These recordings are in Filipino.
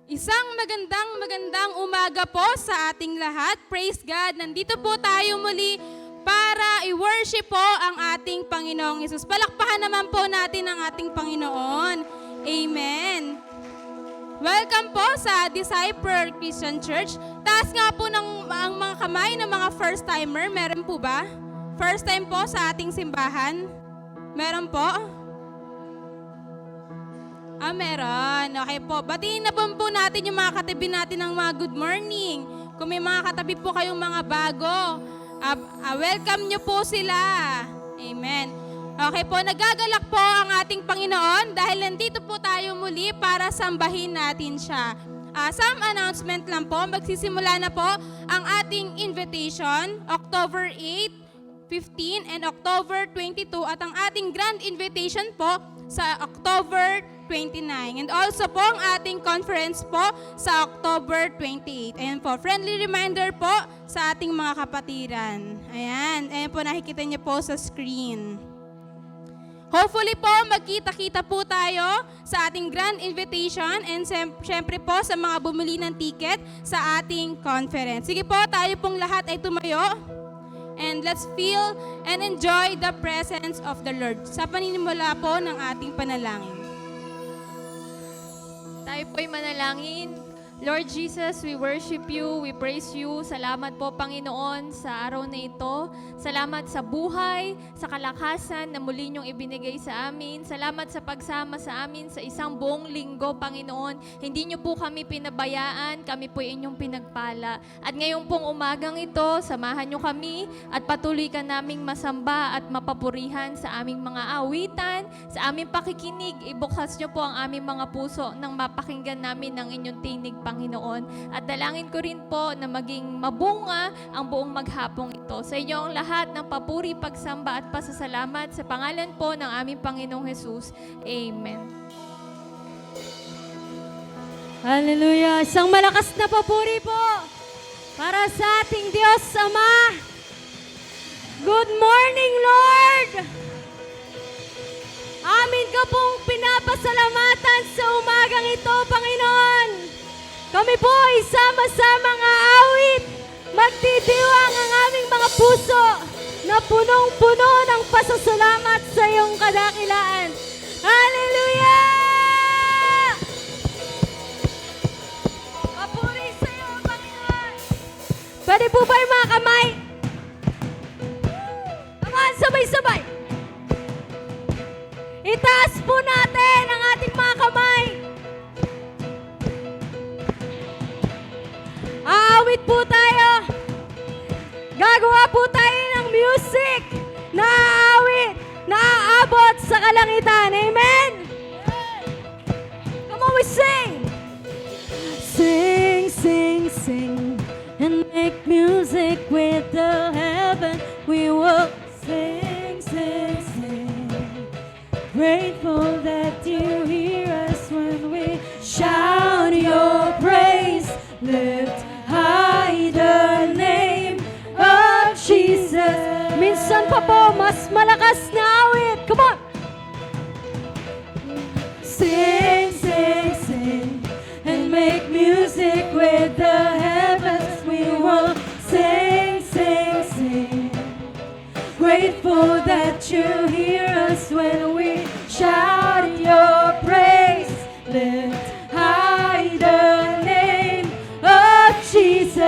Isang magandang umaga po sa ating lahat. Praise God. Nandito po tayo muli para i-worship po ang ating Panginoong Hesus. Palakpakan naman po natin ang ating Panginoon. Amen. Welcome po sa Disciple Christian Church. Taas nga po ang mga kamay ng mga first-timer. Meron po ba? First time po sa ating simbahan? Meron po? Meron. Okay po. Batiin na po natin yung mga katabi natin ng mga good morning. Kung may mga katabi po kayong mga bago, welcome nyo po sila. Amen. Okay po, nagagalak po ang ating Panginoon dahil nandito po tayo muli para sambahin natin siya. Some announcement lang po. Magsisimula na po ang ating invitation, October 8, 15 and October 22 at ang ating grand invitation po sa October 29. And also po ang ating conference po sa October 28. Ayan po, friendly reminder po sa ating mga kapatiran. Ayan po nakikita niyo po sa screen. Hopefully po magkita-kita po tayo sa ating grand invitation and syempre po sa mga bumili ng ticket sa ating conference. Sige po, tayo pong lahat ay tumayo. And let's feel and enjoy the presence of the Lord. Sa paninimula po ng ating panalangin. Tayo po'y manalangin. Lord Jesus, we worship you, we praise you. Salamat po, Panginoon, sa araw na ito. Salamat sa buhay, sa kalakasan na muli niyong ibinigay sa amin. Salamat sa pagsama sa amin sa isang buong linggo, Panginoon. Hindi niyo po kami pinabayaan, kami po inyong pinagpala. At ngayon pong umagang ito, samahan niyo kami at patuloy ka naming masamba at mapapurihan sa aming mga awitan, sa aming pakikinig. Ibukas niyo po ang aming mga puso nang mapakinggan namin ng inyong tinig, Panginoon. At dalangin ko rin po na maging mabunga ang buong maghapong ito. Sa inyo ang lahat ng papuri, pagsamba at pasasalamat sa pangalan po ng aming Panginoong Hesus. Amen. Hallelujah! Isang malakas na papuri po para sa ating Diyos Ama. Good morning, Lord! Amin ka pong pinapasalamatan sa umagang ito, Panginoon. Kami po ay sama-samang aawit, magdidiwang ang aming mga puso na punong-puno ng pasasalamat sa iyong kadakilaan. Hallelujah! Papuri sa iyo, Panginoon! Pwede po ba yung mga kamay? Come on, sabay-sabay! Itaas po natin ang ating mga kamay. Aawit po tayo. Gagawa po tayo ng music na aawit, na aabot sa kalangitan. Amen? Come on, we sing. Sing, sing, sing, and make music with the heaven. We will sing, sing, sing. Grateful that you hear us when we shout your praise. Lift high the name of Jesus. Minsan pa po, mas malakas na awit. Come on! Sing, sing, sing, and make music with the heavens. We will sing, sing, sing. Grateful that you hear us when we shout your praise. Lift high the name of Jesus.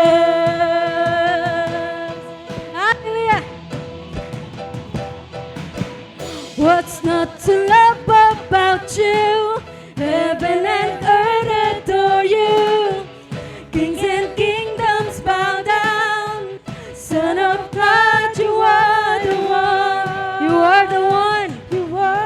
Hallelujah. What's not to love about you? Heaven and earth adore you. Kings and kingdoms bow down. Son of God, you are the one. You are the one. You are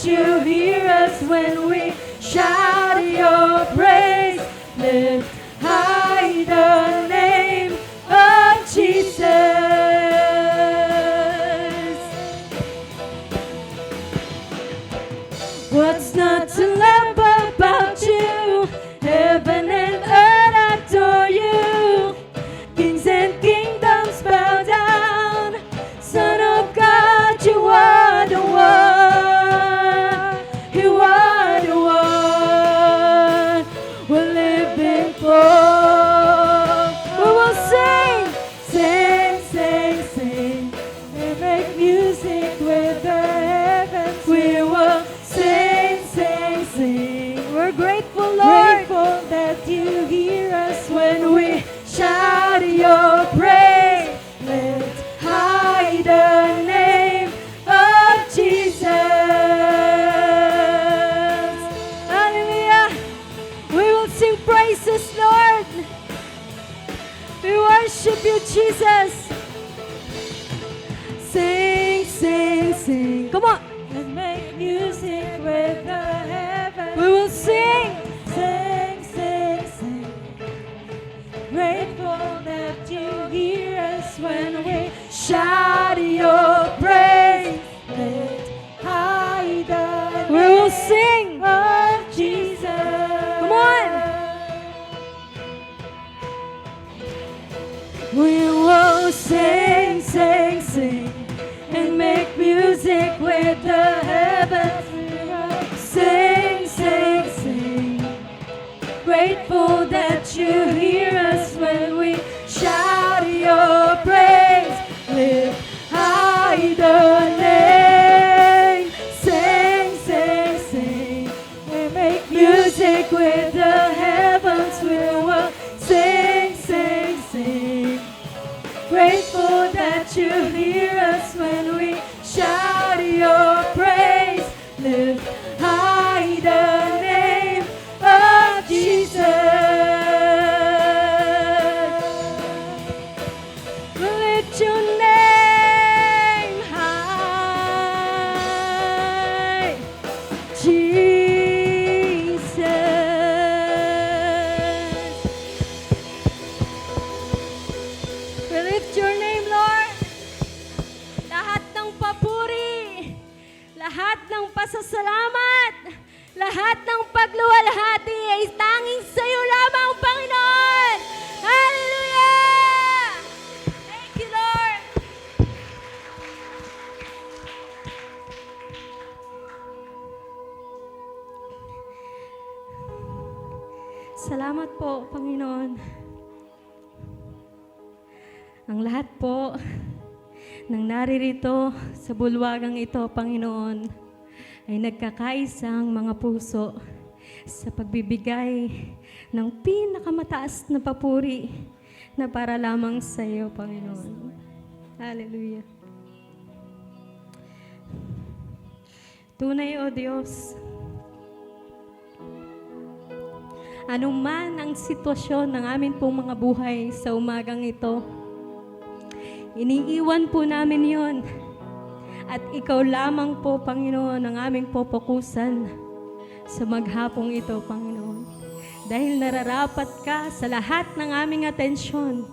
that you hear us when we shout your praise. Lift high the name of Jesus. What's not to love about you? Heaven and earth adore you. Kings and kingdoms bow down. Son of God, you are the one. You are the one we're living for. We will sing, sing, sing, sing, and make music with the heavens. We will sing, sing, sing. We're grateful, Lord, grateful that you hear us when we shout your praise. Lift high the name of Jesus. Hallelujah. We will sing praises, Lord. We worship you, Jesus. Sing, sing, sing. Come on. And make music with the heavens. We will sing. Sing, sing, sing. Grateful that you hear us when we shout your praise. Lift high the we will sing of Jesus. Come on. We will sing, sing, sing, and make music with the heavens. We will sing, sing, sing. Grateful that you hear us when we shout your praise. Lift high the name. Sing, sing, sing. We make music with the heavens. We will sing, sing, sing. Grateful that you hear us when we shout your praise. Lift high the name of Jesus. Lift your name high, Jesus. We lift your name, Lord. Lahat ng papuri, lahat ng pasasalamat, lahat ng pagluwalhati ay tanging sa iyo lamang, Panginoon. Hallelujah! Thank you, Lord. Salamat po, Panginoon. Ang lahat po ng naririto sa bulwagang ito, Panginoon, ay nagkakaisang mga puso sa pagbibigay ng pinakamataas na papuri na para lamang sa iyo, Panginoon. Hallelujah. Tunay, O Diyos, anuman ang sitwasyon ng amin pong mga buhay sa umagang ito, iniiwan po namin yon. At ikaw lamang po, Panginoon, ang aming popokusan sa maghapong ito, Panginoon. Dahil nararapat ka sa lahat ng aming atensyon,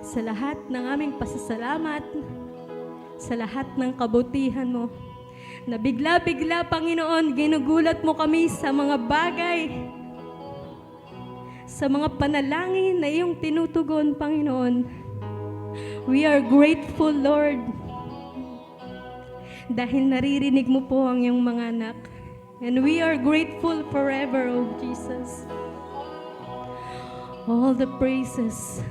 sa lahat ng aming pasasalamat, sa lahat ng kabutihan mo. Na bigla-bigla, Panginoon, ginugulat mo kami sa mga bagay, sa mga panalangin na iyong tinutugon, Panginoon. We are grateful, Lord, dahil naririnig mo po ang iyong mga anak. And we are grateful forever, O Jesus. All the praises,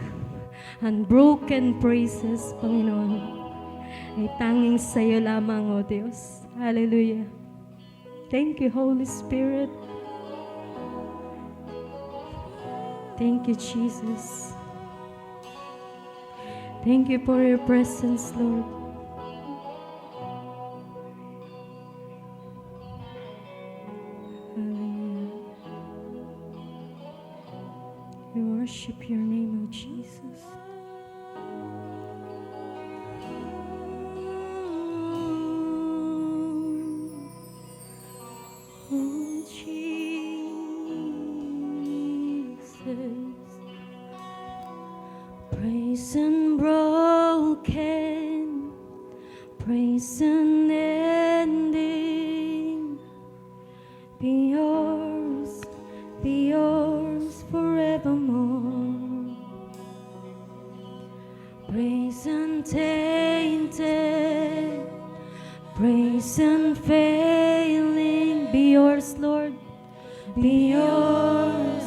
unbroken praises, Panginoon, ay tanging sa iyo lamang, O Diyos. Hallelujah. Thank you, Holy Spirit. Thank you, Jesus. Thank you for your presence, Lord. Hallelujah. We worship your name, O Jesus. praise unending, be yours forevermore. Praise untainted, praise unfailing, be yours, Lord, be yours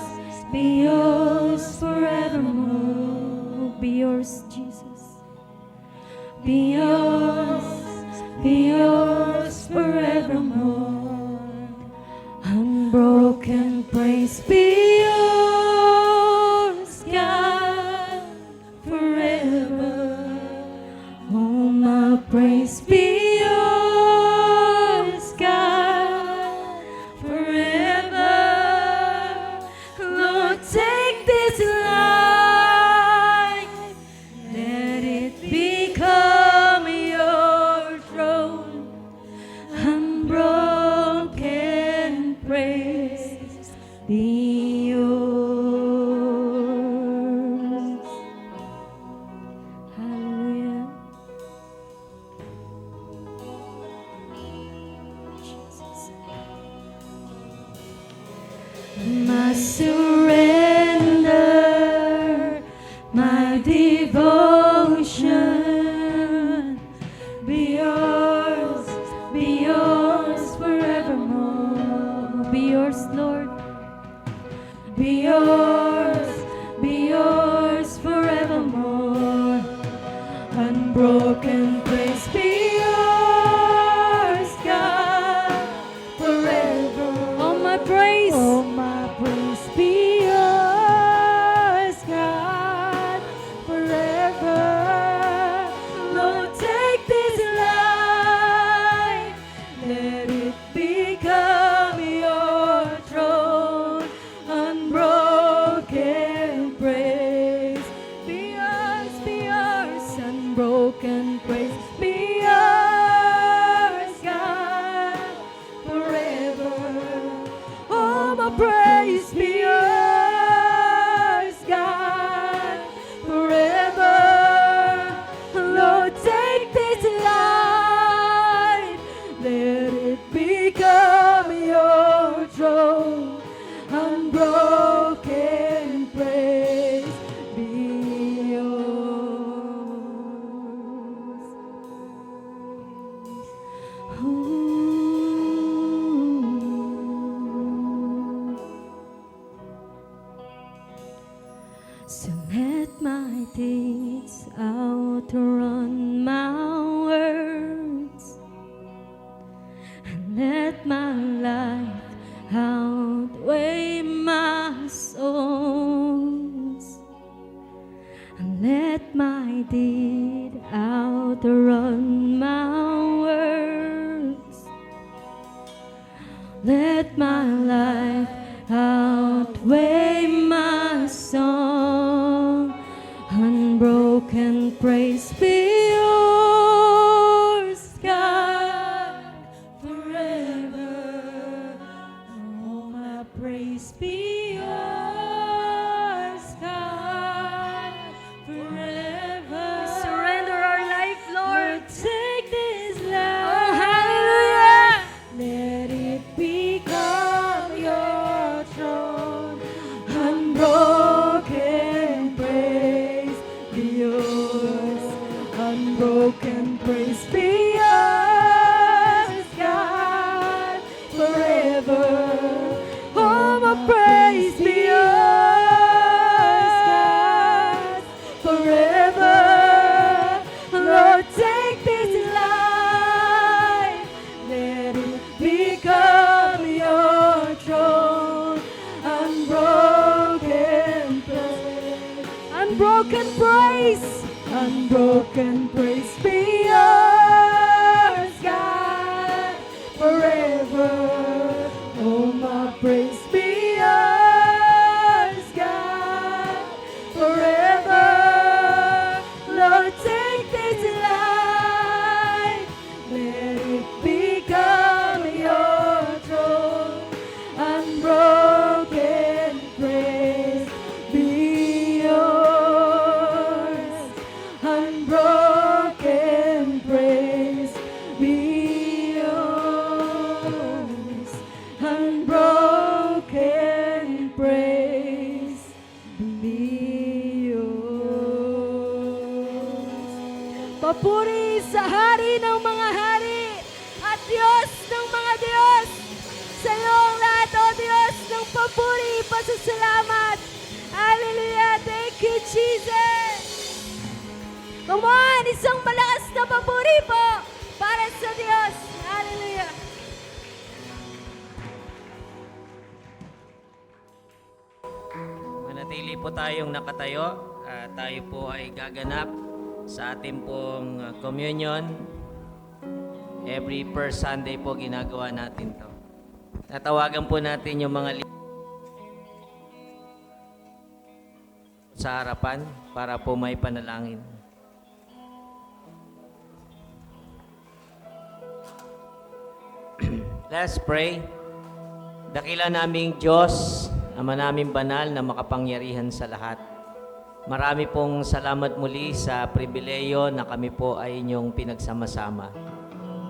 forevermore. Be yours, Jesus. Be yours forevermore. Unbroken praise be yours, God, forever. Oh, my praise be yours, God, forever. Lord, take this life, let it become your throne. Unbroken praise be yours. Hallelujah. Jesus. My surrender, my devotion, be yours forevermore. Be yours, Lord. Be yours forevermore. Unbroken praise be yours, God, forever. All my praise be yours, God, forever. Lord, take this life, let it become your throne. Unbroken praise be yours, unbroken praise be yours, God, forever. Oh, my praise be yours, God, forever. Lord, take this life, let it become your throne. Unbroken praise be yours. Ooh. So let my deeds outrun my words, and let my life outweigh my songs, and let my deed outrun my words, let my life outweigh my song. Unbroken praise be yours, God, forever. Oh, my praise be yours, God, forever. We surrender our life, Lord. Take this life. Oh, hallelujah. Let it become your throne. Unbroken praise be yours. Unbroken praise be yours, God, forever. Oh, my praise be yours, God, forever. Lord, take this life, let it become your throne. Unbroken praise, unbroken praise, unbroken praise be yours, God, forever. Oh, my praise be yours, God, forever. Lord, take this life, let it become your throne. Unbroken praise be yours. Unbroken Come on! Isang malakas na papuri po para sa Diyos. Hallelujah! Manatili po tayong nakatayo. Tayo po ay gaganap sa ating pong communion. Every first Sunday po ginagawa natin to. Tatawagan po natin yung mga sa harapan para po may panalangin. Let's pray. Dakila naming Diyos, Ama naming banal na makapangyarihan sa lahat. Marami pong salamat muli sa pribileyo na kami po ay inyong pinagsama-sama.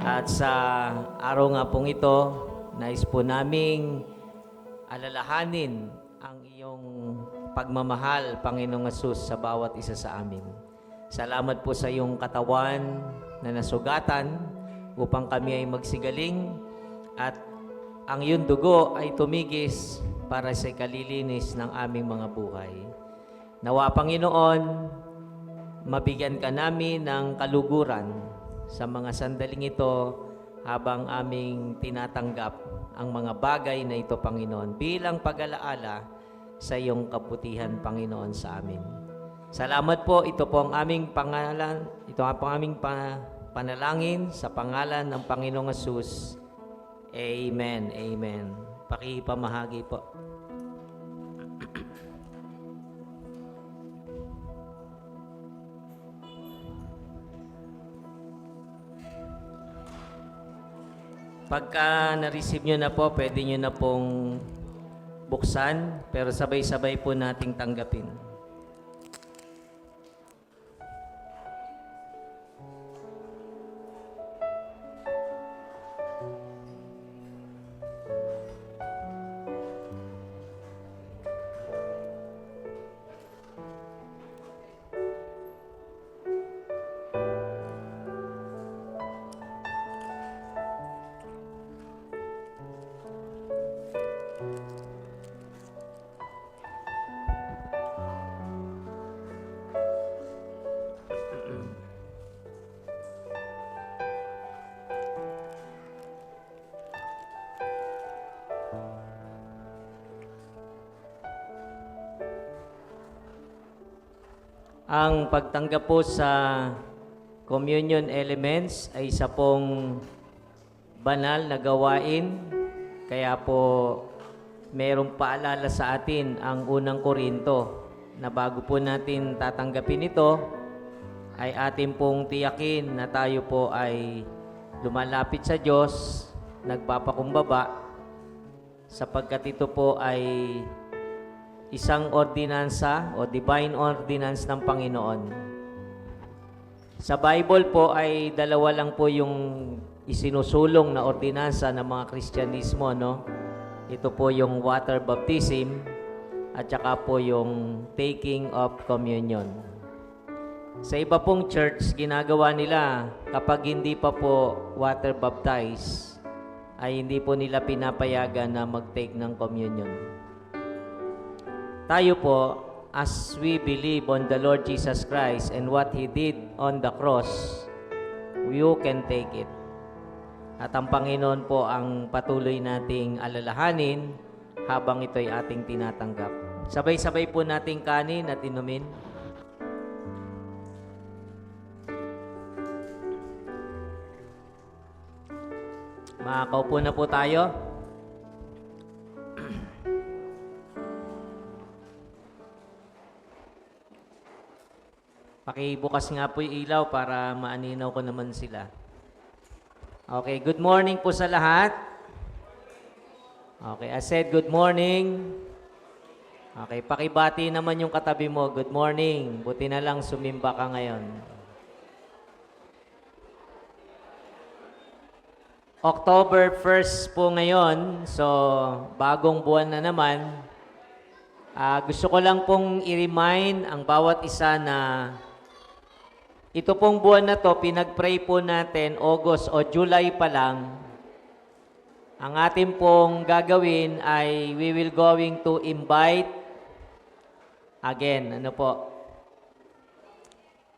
At sa araw nga pong ito, nais po naming alalahanin ang iyong pagmamahal, Panginoong Hesus, sa bawat isa sa amin. Salamat po sa iyong katawan na nasugatan upang kami ay magsigaling at ang iyong dugo ay tumigis para sa kalilinis ng aming mga buhay. Nawa, Panginoon, mabigyan ka namin ng kaluguran sa mga sandaling ito habang aming tinatanggap ang mga bagay na ito, Panginoon, bilang pag-alaala sa iyong kabutihan, Panginoon, sa amin. Salamat po, ito po ang aming pangalan, ito ang aming panalangin sa pangalan ng Panginoong Hesus. Amen, amen. Pakipamahagi po. Pagka na-receive nyo na po, pwede nyo na pong buksan, pero sabay-sabay po nating tanggapin. Ang pagtanggap po sa communion elements ay isa pong banal na gawain. Kaya po mayroong paalala sa atin ang unang Korinto na bago po natin tatanggapin ito ay atin pong tiyakin na tayo po ay lumalapit sa Diyos, nagpapakumbaba sapagkat ito po ay isang ordinansa o divine ordinance ng Panginoon. Sa Bible po ay dalawa lang po yung isinusulong na ordinansa ng mga Kristyanismo, no? Ito po yung water baptism at saka po yung taking of communion. Sa iba pong church, ginagawa nila kapag hindi pa po water baptized, ay hindi po nila pinapayagan na mag-take ng communion. Tayo po, as we believe on the Lord Jesus Christ and what He did on the cross, you can take it. At ang Panginoon po ang patuloy nating alalahanin habang ito'y ating tinatanggap. Sabay-sabay po nating kanin at inumin. Makakaupo na po tayo. Pakibukas nga po yung ilaw para maaninaw ko naman sila. Okay, good morning po sa lahat. Okay, I said good morning. Okay, pakibati naman yung katabi mo. Good morning. Buti na lang sumimba ka ngayon. October 1st po ngayon, so bagong buwan na naman. Gusto ko lang pong i-remind ang bawat isa na ito pong buwan na to, pinag-pray po natin August o July pa lang. Ang atin pong gagawin ay we will going to invite again,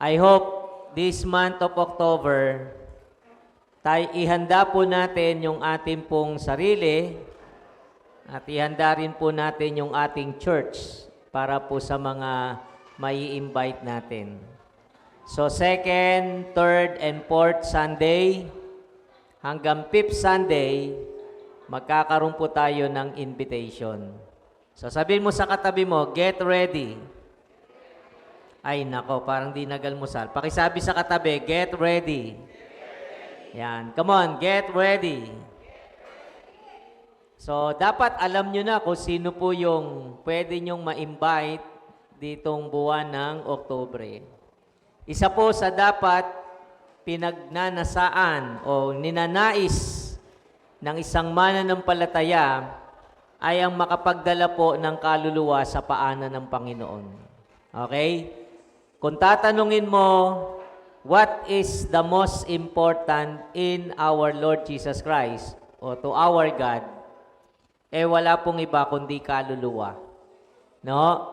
I hope this month of October, ihanda po natin yung ating pong sarili at ihanda rin po natin yung ating church para po sa mga mai-invite natin. So, 2nd, 3rd, and 4th Sunday, hanggang 5th Sunday, magkakaroon po tayo ng invitation. So, sabihin mo sa katabi mo, get ready. Ay, nako, parang di nagalmusal. Pakisabi sa katabi, get ready. Yan, come on, get ready. So, dapat alam nyo na kung sino po yung pwede nyong ma-invite ditong buwan ng Oktubre. Isa po sa dapat pinagnanasaan o ninanais ng isang mananampalataya ay ang makapagdala po ng kaluluwa sa paanan ng Panginoon. Okay? Kung tatanungin mo, what is the most important in our Lord Jesus Christ o to our God, wala pong iba kundi kaluluwa. No?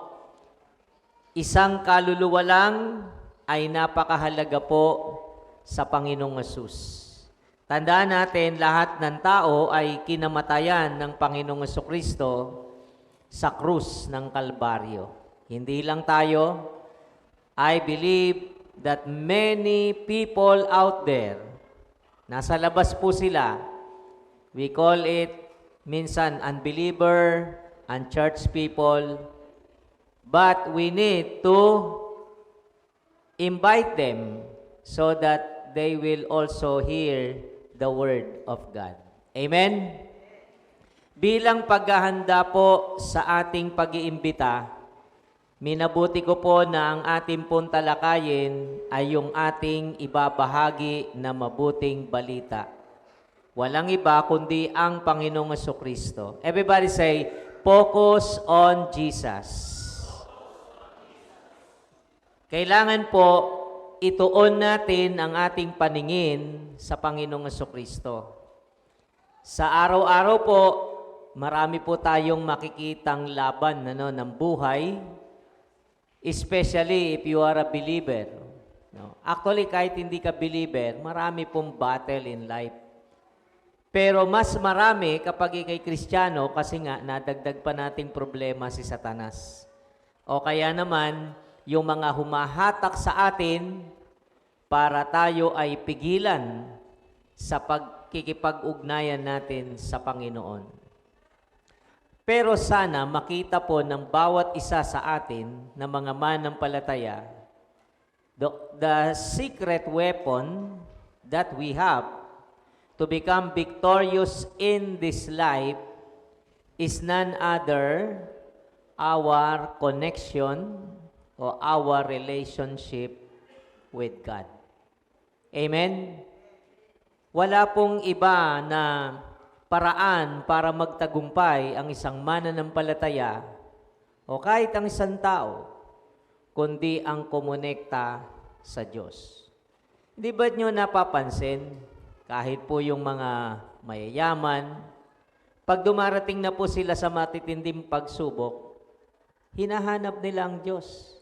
Isang kaluluwa lang ay napakahalaga po sa Panginoong Hesus. Tandaan natin, lahat ng tao ay kinamatayan ng Panginoong Hesukristo sa krus ng Kalbaryo. Hindi lang tayo. I believe that many people out there, nasa labas po sila, we call it minsan unbeliever, unchurched people, but we need to invite them so that they will also hear the Word of God. Amen? Bilang paghahanda po sa ating pag-iimbita, minabuti ko po na ang ating pong talakayin ay yung ating ibabahagi na mabuting balita. Walang iba kundi ang Panginoong Hesukristo. Everybody say, focus on Jesus. Kailangan po ituon natin ang ating paningin sa Panginoong Hesukristo. Sa araw-araw po, marami po tayong makikitang laban ng buhay, especially if you are a believer. No? Actually, kahit hindi ka believer, marami pong battle in life. Pero mas marami kapag ikay Kristiyano kasi nga nadagdag pa nating problema si Satanas. O kaya naman, yung mga humahatak sa atin para tayo ay pigilan sa pagkikipag-ugnayan natin sa Panginoon. Pero sana makita po ng bawat isa sa atin na mga manampalataya, the secret weapon that we have to become victorious in this life is none other our connection o our relationship with God. Amen? Wala pong iba na paraan para magtagumpay ang isang mananampalataya o kahit ang isang tao, kundi ang kumonekta sa Diyos. Hindi ba nyo napapansin, kahit po yung mga mayayaman, pag dumarating na po sila sa matitinding pagsubok, hinahanap nila ang Diyos.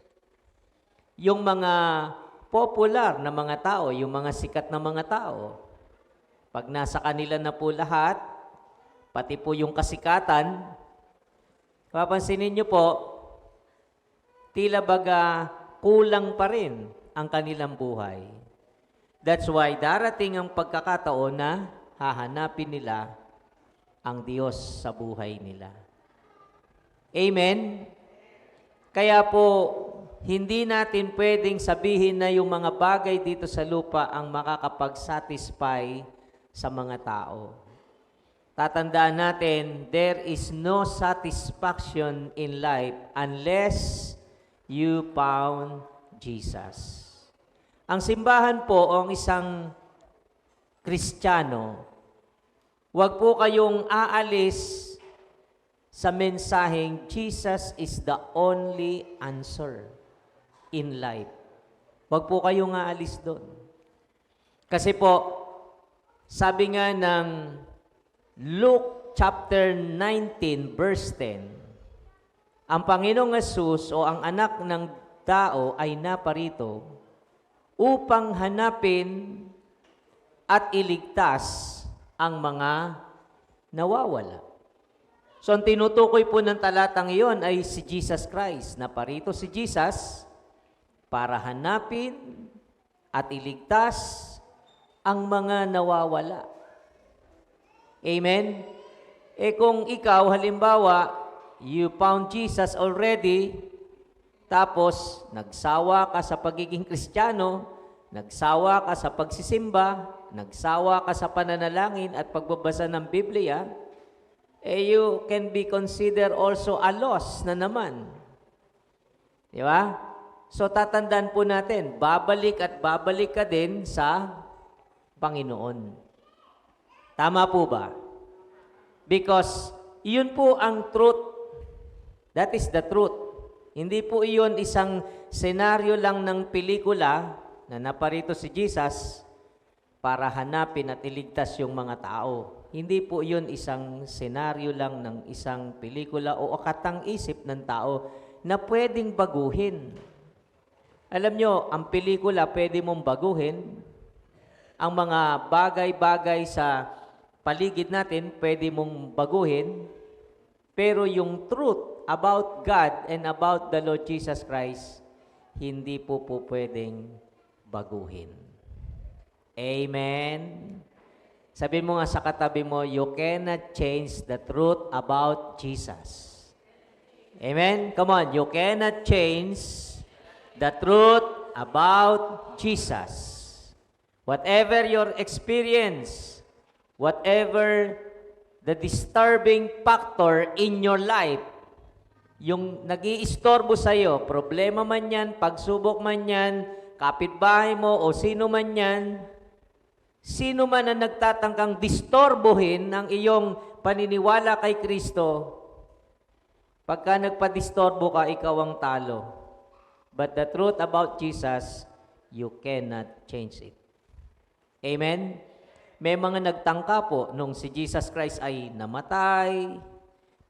Yung mga popular na mga tao, yung mga sikat na mga tao, pag nasa kanila na po lahat, pati po yung kasikatan, papansinin nyo po, tila baga kulang pa rin ang kanilang buhay. That's why darating ang pagkakataon na hahanapin nila ang Diyos sa buhay nila. Amen? Kaya po, hindi natin pwedeng sabihin na yung mga bagay dito sa lupa ang makakapag-satisfy sa mga tao. Tatandaan natin, there is no satisfaction in life unless you found Jesus. Ang simbahan po o ang isang Kristiyano, huwag po kayong aalis sa mensaheng Jesus is the only answer in life. Huwag po kayong aalis doon. Kasi po, sabi nga ng Luke chapter 19 verse 10, ang Panginoong Hesus o ang anak ng tao ay naparito upang hanapin at iligtas ang mga nawawala. So, ang tinutukoy po ng talatang iyon ay si Jesus Christ. Naparito si Jesus para hanapin at iligtas ang mga nawawala. Amen? Kung ikaw, halimbawa, you found Jesus already, tapos nagsawa ka sa pagiging Kristiyano, nagsawa ka sa pagsisimba, nagsawa ka sa pananalangin at pagbabasa ng Biblia, you can be considered also a loss na naman. Di ba? So, tatandaan po natin, babalik at babalik ka din sa Panginoon. Tama po ba? Because, yun po ang truth. That is the truth. Hindi po iyon isang senaryo lang ng pelikula na naparito si Jesus para hanapin at iligtas yung mga tao. Hindi po iyon isang senaryo lang ng isang pelikula o katang-isip ng tao na pwedeng baguhin. Alam nyo, ang pelikula pwede mong baguhin. Ang mga bagay-bagay sa paligid natin pwede mong baguhin. Pero yung truth about God and about the Lord Jesus Christ, hindi po pwedeng baguhin. Amen? Sabi mo nga sa katabi mo, you cannot change the truth about Jesus. Amen? Come on, you cannot change the truth about Jesus. Whatever your experience, whatever the disturbing factor in your life, yung nag-iistorbo sa'yo, problema man yan, pagsubok man yan, kapitbahay mo o sino man yan, sino man ang nagtatangkang distorbohin ang iyong paniniwala kay Kristo, pagka nagpadistorbo ka, ikaw ang talo. But the truth about Jesus, you cannot change it. Amen? May mga nagtangka po nung si Jesus Christ ay namatay,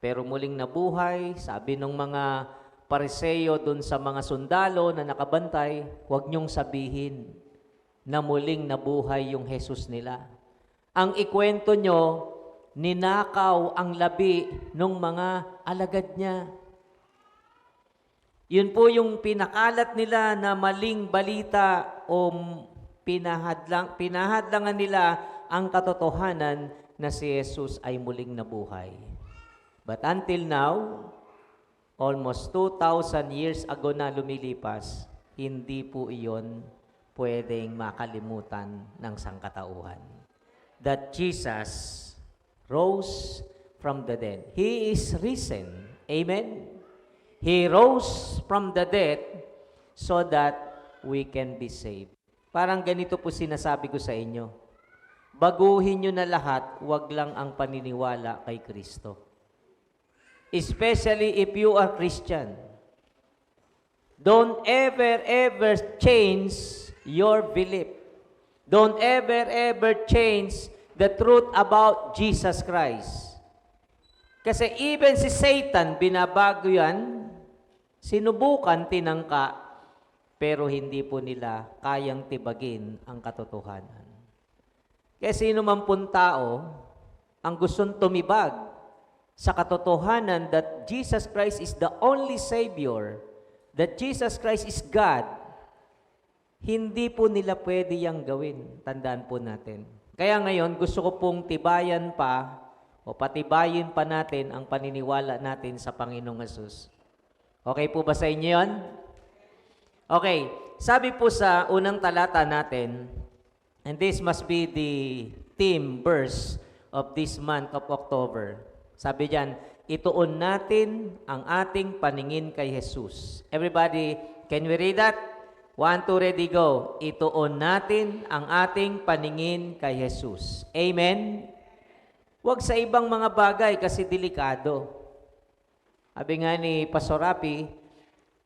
pero muling nabuhay. Sabi ng mga Pariseo dun sa mga sundalo na nakabantay, huwag niyong sabihin na muling nabuhay yung Jesus nila. Ang ikwento nyo, ninakaw ang labi ng mga alagad niya. Yun po yung pinakalat nila na maling balita o pinahadlangan nila ang katotohanan na si Jesus ay muling nabuhay. But until now, almost 2,000 years ago na lumilipas, hindi po iyon pwedeng makalimutan ng sangkatauhan. That Jesus rose from the dead. He is risen. Amen? He rose from the dead so that we can be saved. Parang ganito po sinasabi ko sa inyo. Baguhin nyo na lahat, wag lang ang paniniwala kay Kristo. Especially if you are Christian. Don't ever change your belief. Don't ever change the truth about Jesus Christ. Kasi even si Satan, binabago yan, sinubukan, tinangka, pero hindi po nila kayang tibagin ang katotohanan. Kaya sino man pong tao ang gustong tumibag sa katotohanan that Jesus Christ is the only Savior, that Jesus Christ is God, hindi po nila pwede yang gawin. Tandaan po natin. Kaya ngayon, gusto ko pong tibayan pa o patibayin pa natin ang paniniwala natin sa Panginoong Hesus. Okay po ba sa inyo yun? Okay. Sabi po sa unang talata natin, and this must be the theme verse of this month of October. Sabi diyan, ituon natin ang ating paningin kay Jesus. Everybody, can we read that? 1, 2, ready, go. Ituon natin ang ating paningin kay Jesus. Amen? Huwag sa ibang mga bagay kasi delikado. Sabi nga ni Pastor Rapi,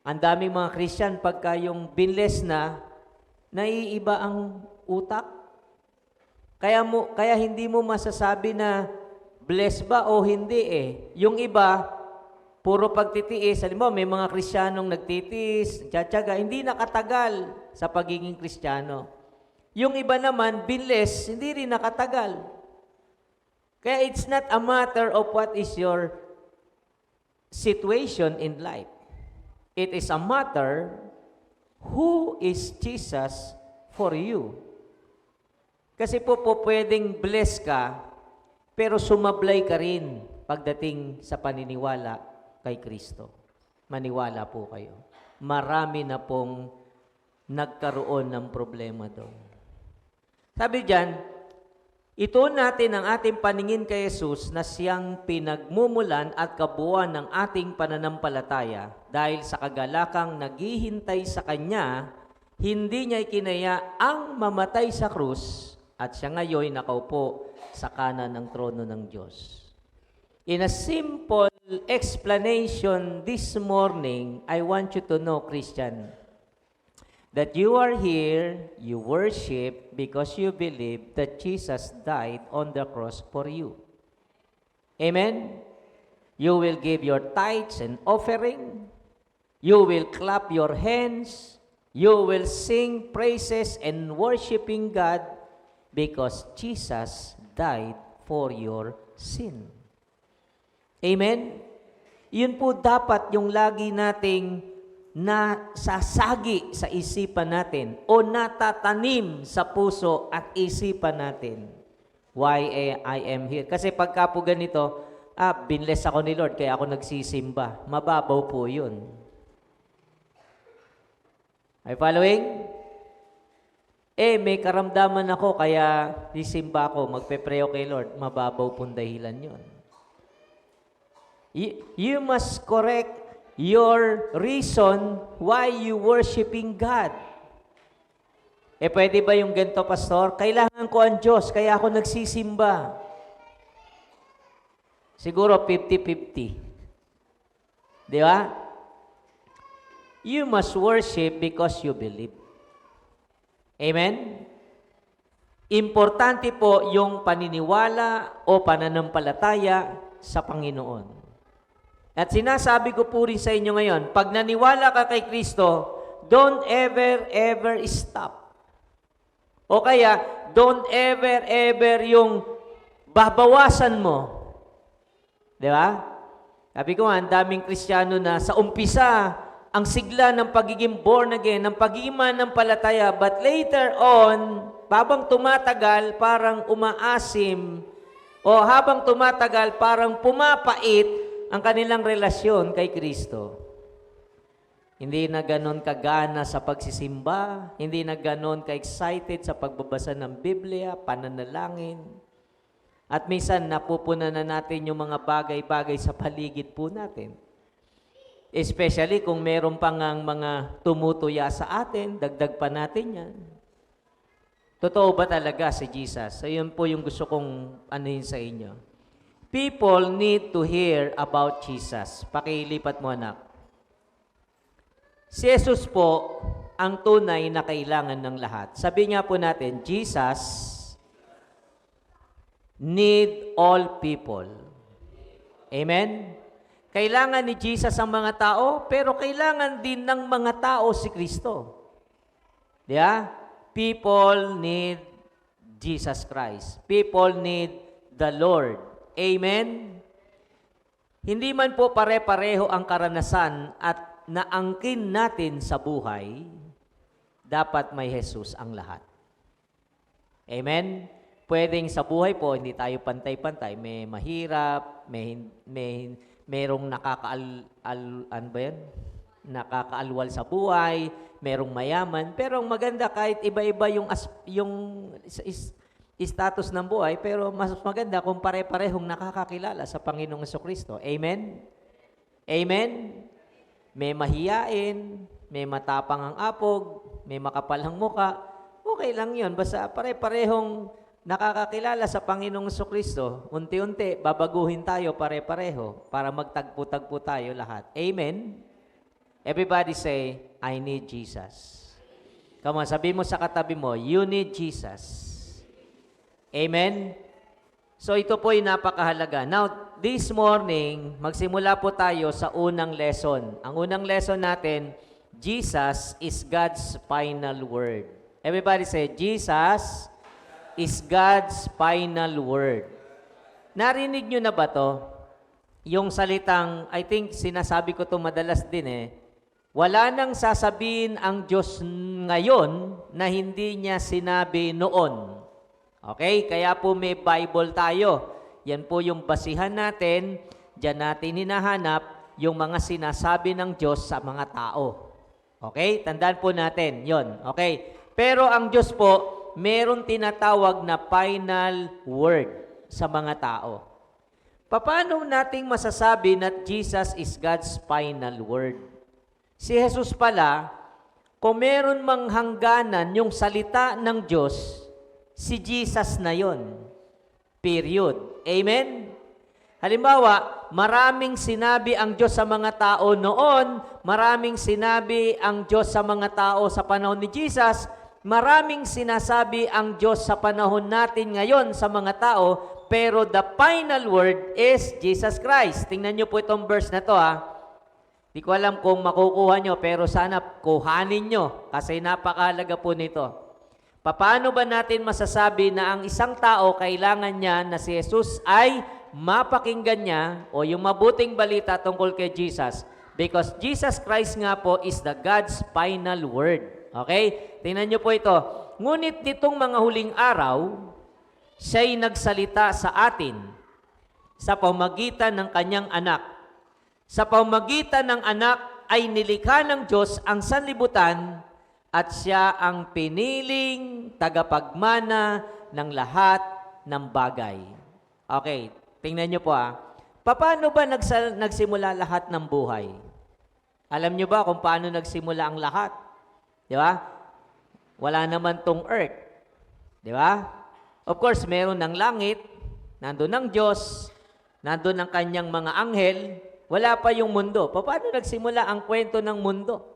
ang daming mga Christian pagka yung binless na, naiiba ang utak. Kaya hindi mo masasabi na bless ba o hindi eh. Yung iba, puro pagtitiis. Halimbawa, may mga Kristiyanong nagtitiis, tiyatsaga, hindi nakatagal sa pagiging Kristiyano. Yung iba naman, binless, hindi rin nakatagal. Kaya it's not a matter of what is your situation in life. It is a matter who is Jesus for you. Kasi po pwedeng bless ka, pero sumablay ka rin pagdating sa paniniwala kay Kristo. Maniwala po kayo. Marami na pong nagkaroon ng problema doon. Sabi diyan, ito natin ang ating paningin kay Jesus na siyang pinagmumulan at kabuuan ng ating pananampalataya dahil sa kagalakang naghihintay sa Kanya, hindi niya ikinaya ang mamatay sa krus at siya ngayon nakaupo sa kanan ng trono ng Diyos. In a simple explanation this morning, I want you to know, Christian, that you are here, you worship because you believe that Jesus died on the cross for you. Amen? You will give your tithes and offering. You will clap your hands. You will sing praises and worshiping God because Jesus died for your sin. Amen? Yun po dapat yung lagi nating na sasagi sa isipan natin o natatanim sa puso at isipan natin. Why I am here? Kasi pagka po ganito, binless ako ni Lord kaya ako nagsisimba. Mababaw po yun. Are you following? May karamdaman ako kaya sisimba ako, magpe-pray ako kay Lord. Mababaw pong dahilan yun. You must correct your reason why you worshiping God. Pwede ba yung ganito, Pastor? Kailangan ko ang Diyos, kaya ako nagsisimba. Siguro 50-50. Di ba? You must worship because you believe. Amen? Importante po yung paniniwala o pananampalataya sa Panginoon. At sinasabi ko po rin sa inyo ngayon, pag naniwala ka kay Kristo, don't ever stop. O kaya, don't ever yung babawasan mo. Di ba? Sabi ko nga, ang daming Kristiyano na sa umpisa, ang sigla ng pagiging born again, ng pagiging manampalataya, but later on, habang tumatagal, parang umaasim, o habang tumatagal, parang pumapait, ang kanilang relasyon kay Kristo. Hindi na ganon kagana sa pagsisimba, hindi na ganon ka-excited sa pagbabasa ng Biblia, pananalangin. At minsan napupunan na natin yung mga bagay-bagay sa paligid po natin. Especially kung meron pang mga tumutuya sa atin, dagdag pa natin yan. Totoo ba talaga si Jesus? So yun po yung gusto kong anuhin sa inyo. People need to hear about Jesus. Pakilipat mo, anak. Si Jesus po ang tunay na kailangan ng lahat. Sabi nga po natin, Jesus need all people. Amen? Kailangan ni Jesus ang mga tao, pero kailangan din ng mga tao si Kristo. Diba? People need Jesus Christ. People need the Lord. Amen? Hindi man po pare-pareho ang karanasan at naangkin natin sa buhay, dapat may Jesus ang lahat. Amen? Pwedeng sa buhay po, hindi tayo pantay-pantay. May mahirap, merong nakakaalwal sa buhay, merong mayaman. Pero ang maganda, kahit iba-iba yung status ng buhay, pero mas maganda kung pare-parehong nakakakilala sa Panginoong Jesucristo. Amen? Amen? May mahiyain, may matapang ang apog, may makapal ang muka, okay lang yun. Basta pare-parehong nakakakilala sa Panginoong Jesucristo, unti-unti, babaguhin tayo pare-pareho para magtagpo-tagpo tayo lahat. Amen? Everybody say, I need Jesus. Come on, sabi mo sa katabi mo, you need Jesus. Amen? So ito po ay napakahalaga. Now, this morning, magsimula po tayo sa unang lesson. Ang unang lesson natin, Jesus is God's final word. Everybody say, Jesus is God's final word. Narinig nyo na ba to? Yung salitang, I think sinasabi ko to madalas din wala nang sasabihin ang Diyos ngayon na hindi niya sinabi noon. Okay? Kaya po may Bible tayo. Yan po yung basihan natin. Diyan natin hinahanap yung mga sinasabi ng Diyos sa mga tao. Okay? Tandaan po natin. Yon. Okay? Pero ang Diyos po, meron tinatawag na final word sa mga tao. Paano nating masasabi na Jesus is God's final word? Si Jesus pala, kung meron mang hangganan yung salita ng Diyos, si Jesus na yon. Period. Amen? Halimbawa, maraming sinabi ang Diyos sa mga tao noon, maraming sinabi ang Diyos sa mga tao sa panahon ni Jesus, maraming sinasabi ang Diyos sa panahon natin ngayon sa mga tao, pero the final word is Jesus Christ. Tingnan niyo po itong verse na to Di ko alam kung makukuha nyo, pero sana kuhanin nyo kasi napakahalaga po nito. Paano ba natin masasabi na ang isang tao kailangan niya na si Jesus ay mapakinggan niya o yung mabuting balita tungkol kay Jesus? Because Jesus Christ nga po is the God's final word. Okay? Tingnan niyo po ito. Ngunit nitong mga huling araw, siya'y nagsalita sa atin sa pamamagitan ng kanyang anak. Sa pamamagitan ng anak ay nilikha ng Diyos ang sanlibutan at siya ang piniling tagapagmana ng lahat ng bagay. Okay, tingnan niyo po Paano ba nagsimula lahat ng buhay? Alam niyo ba kung paano nagsimula ang lahat? Di ba? Wala naman tong earth. Di ba? Of course, meron ng langit, nandun ang Diyos, nandun ang kanyang mga anghel, wala pa yung mundo. Paano nagsimula ang kwento ng mundo?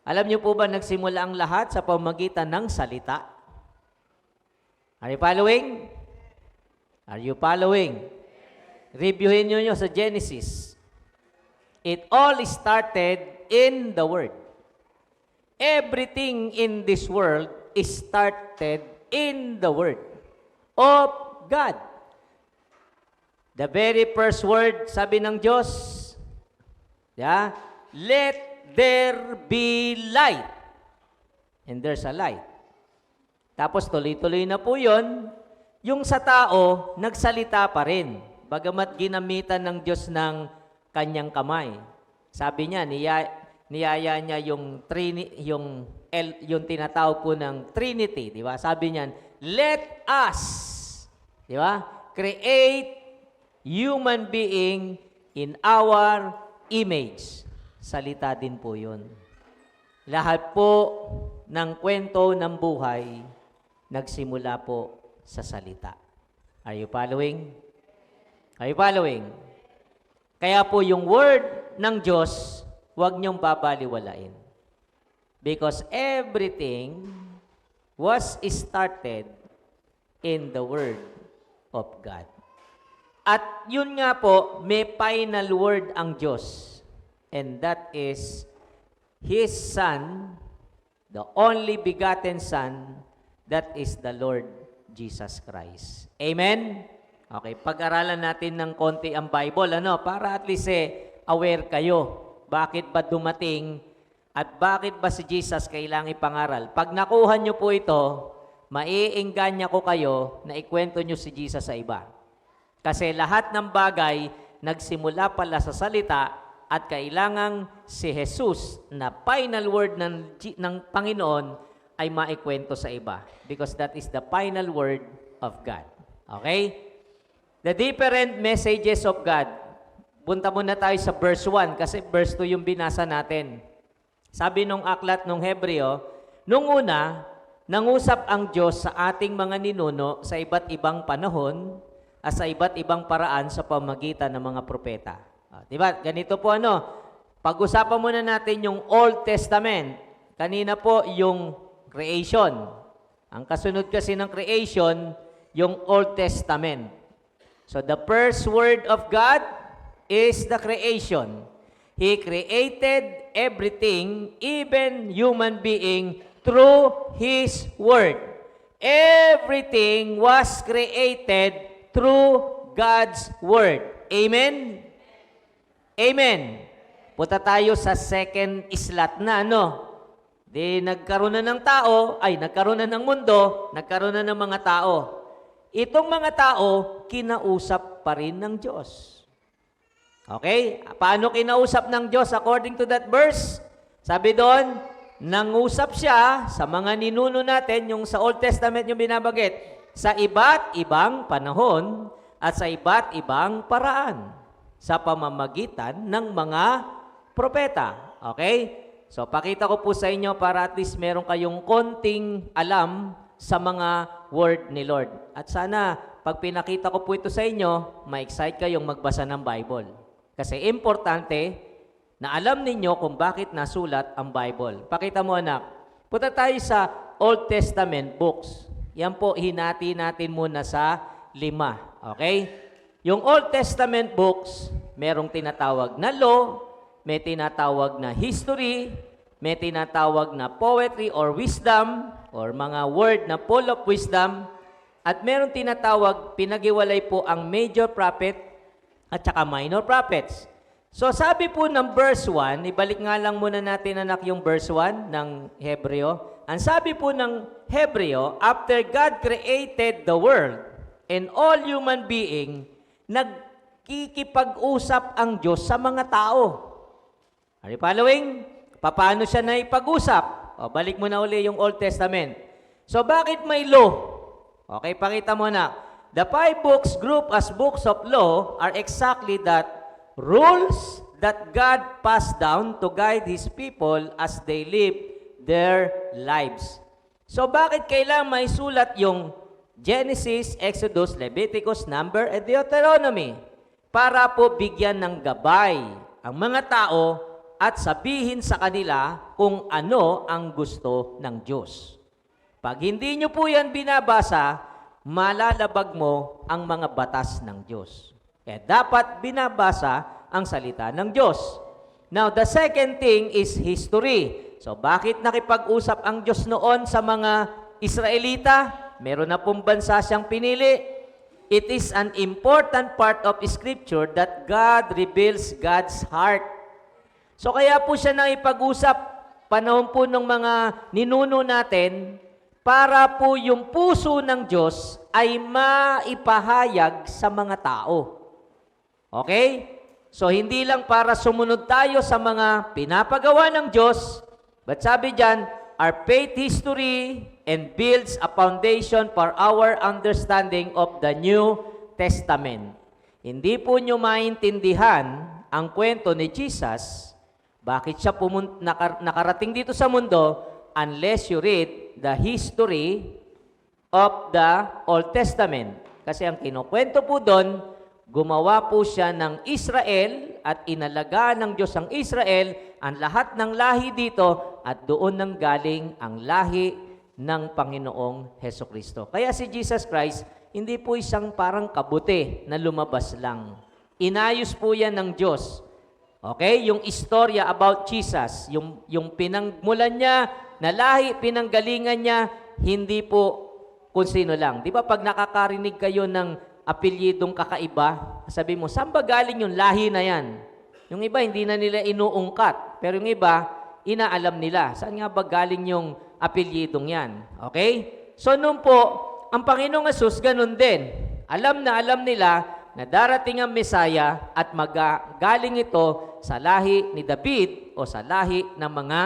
Alam niyo po ba nagsimula ang lahat sa pamamagitan ng salita? Are you following? Are you following? Reviewin niyo sa Genesis. It all started in the Word. Everything in this world is started in the Word of God. The very first word, sabi ng Diyos, let there be light. And there's a light. Tapos tuloy-tuloy na po yun. Yung sa tao, nagsalita pa rin. Bagamat ginamitan ng Diyos ng kanyang kamay. Sabi niya, niyaya niya yung tinatawag po ng Trinity. Di ba? Sabi niya, let us, di ba? Create human being in our image. Salita din po yun. Lahat po ng kwento ng buhay, nagsimula po sa salita. Are you following? Are you following? Kaya po yung word ng Diyos, huwag niyong babaliwalain. Because everything was started in the word of God. At yun nga po, may final word ang Diyos. And that is His Son, the only begotten Son, that is the Lord Jesus Christ. Amen? Okay, pag-aralan natin ng konti ang Bible, para at least aware kayo. Bakit ba dumating at bakit ba si Jesus kailangang ipangaral? Pag nakuha nyo po ito, maiingganya ko kayo na ikwento nyo si Jesus sa iba. Kasi lahat ng bagay nagsimula pala sa salita at kailangang si Jesus na final word ng Panginoon ay maikwento sa iba. Because that is the final word of God. Okay? The different messages of God. Punta muna tayo sa verse 1 kasi verse 2 yung binasa natin. Sabi nung aklat nung Hebreo, nung una, nangusap ang Diyos sa ating mga ninuno sa iba't ibang panahon at sa iba't ibang paraan sa pamamagitan ng mga propeta. Diba? Ganito po pag-usapan muna natin yung Old Testament. Kanina po yung creation. Ang kasunod kasi ng creation, yung Old Testament. So the first word of God is the creation. He created everything, even human being, through His word. Everything was created through God's word. Amen? Amen. Punta tayo sa second slot na, no? Di nagkaroon na ng tao, nagkaroon na ng mundo, nagkaroon na ng mga tao. Itong mga tao, kinausap pa rin ng Diyos. Okay? Paano kinausap ng Diyos according to that verse? Sabi doon, nangusap siya sa mga ninuno natin, yung sa Old Testament yung binabagit, sa iba't ibang panahon at sa iba't ibang paraan sa pamamagitan ng mga propeta. Okay? So, pakita ko po sa inyo para at least meron kayong konting alam sa mga word ni Lord. At sana, pag pinakita ko po ito sa inyo, ma-excite kayong magbasa ng Bible. Kasi importante na alam ninyo kung bakit nasulat ang Bible. Pakita mo, anak. Punta tayo sa Old Testament books. Yan po, hinati natin muna sa 5. Okay? Yung Old Testament books, merong tinatawag na law, may tinatawag na history, may tinatawag na poetry or wisdom, or mga word na full of wisdom, at meron tinatawag, pinag-iwalay po ang major prophet at saka minor prophets. So sabi po ng verse 1, ibalik nga lang muna natin anak yung verse 1 ng Hebreo. Ang sabi po ng Hebreo, after God created the world and all human being, nagkikipag-usap ang Diyos sa mga tao. Are you following? Paano siya na ipag-usap? O, balik mo na uli yung Old Testament. So, bakit may law? Okay, pakita mo na. The 5 books grouped as books of law are exactly that rules that God passed down to guide His people as they live their lives. So, bakit kailangan may sulat yung Genesis, Exodus, Leviticus, Number, and Deuteronomy? Para po bigyan ng gabay ang mga tao at sabihin sa kanila kung ano ang gusto ng Diyos. Pag hindi nyo po yan binabasa, malalabag mo ang mga batas ng Diyos. Kaya dapat binabasa ang salita ng Diyos. Now, the second thing is history. So, bakit nakipag-usap ang Diyos noon sa mga Israelita? Meron na pong bansa siyang pinili. It is an important part of Scripture that God reveals God's heart. So kaya po siya nang ipag-usap panahon po ng mga ninuno natin para po yung puso ng Diyos ay maipahayag sa mga tao. Okay? So hindi lang para sumunod tayo sa mga pinapagawa ng Diyos, but sabi diyan, our faith history and builds a foundation for our understanding of the New Testament. Hindi po nyo maintindihan ang kwento ni Jesus. Bakit siya nakarating dito sa mundo unless you read the history of the Old Testament? Kasi ang kinukwento po doon, gumawa po siya ng Israel at inalagaan ng Diyos ang Israel, ang lahat ng lahi dito, at doon nang galing ang lahi ng Panginoong Hesukristo. Kaya si Jesus Christ, hindi po isang parang kabuti na lumabas lang. Inayos po yan ng Diyos. Okay? Yung istorya about Jesus, yung pinangmulan niya, na lahi, pinanggalingan niya, hindi po kung sino lang. Di ba pag nakakarinig kayo ng apelyidong kakaiba, sabi mo, saan ba galing yung lahi na yan? Yung iba, hindi na nila inuungkat. Pero yung iba, inaalam nila. Saan nga ba galing yung apelyidong yan? Okay? So, noon po, ang Panginoong Hesus, ganun din. Alam nila na darating ang Mesaya at galing ito sa lahi ni David o sa lahi ng mga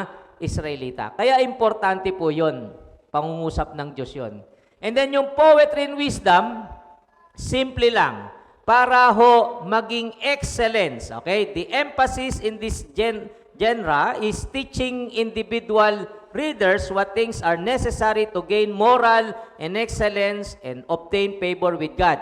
Israelita. Kaya importante po yun. Pangungusap ng Diyos yun. And then yung poetry and wisdom, simple lang. Para ho maging excellence. Okay? The emphasis in this genre is teaching individual readers what things are necessary to gain moral and excellence and obtain favor with God.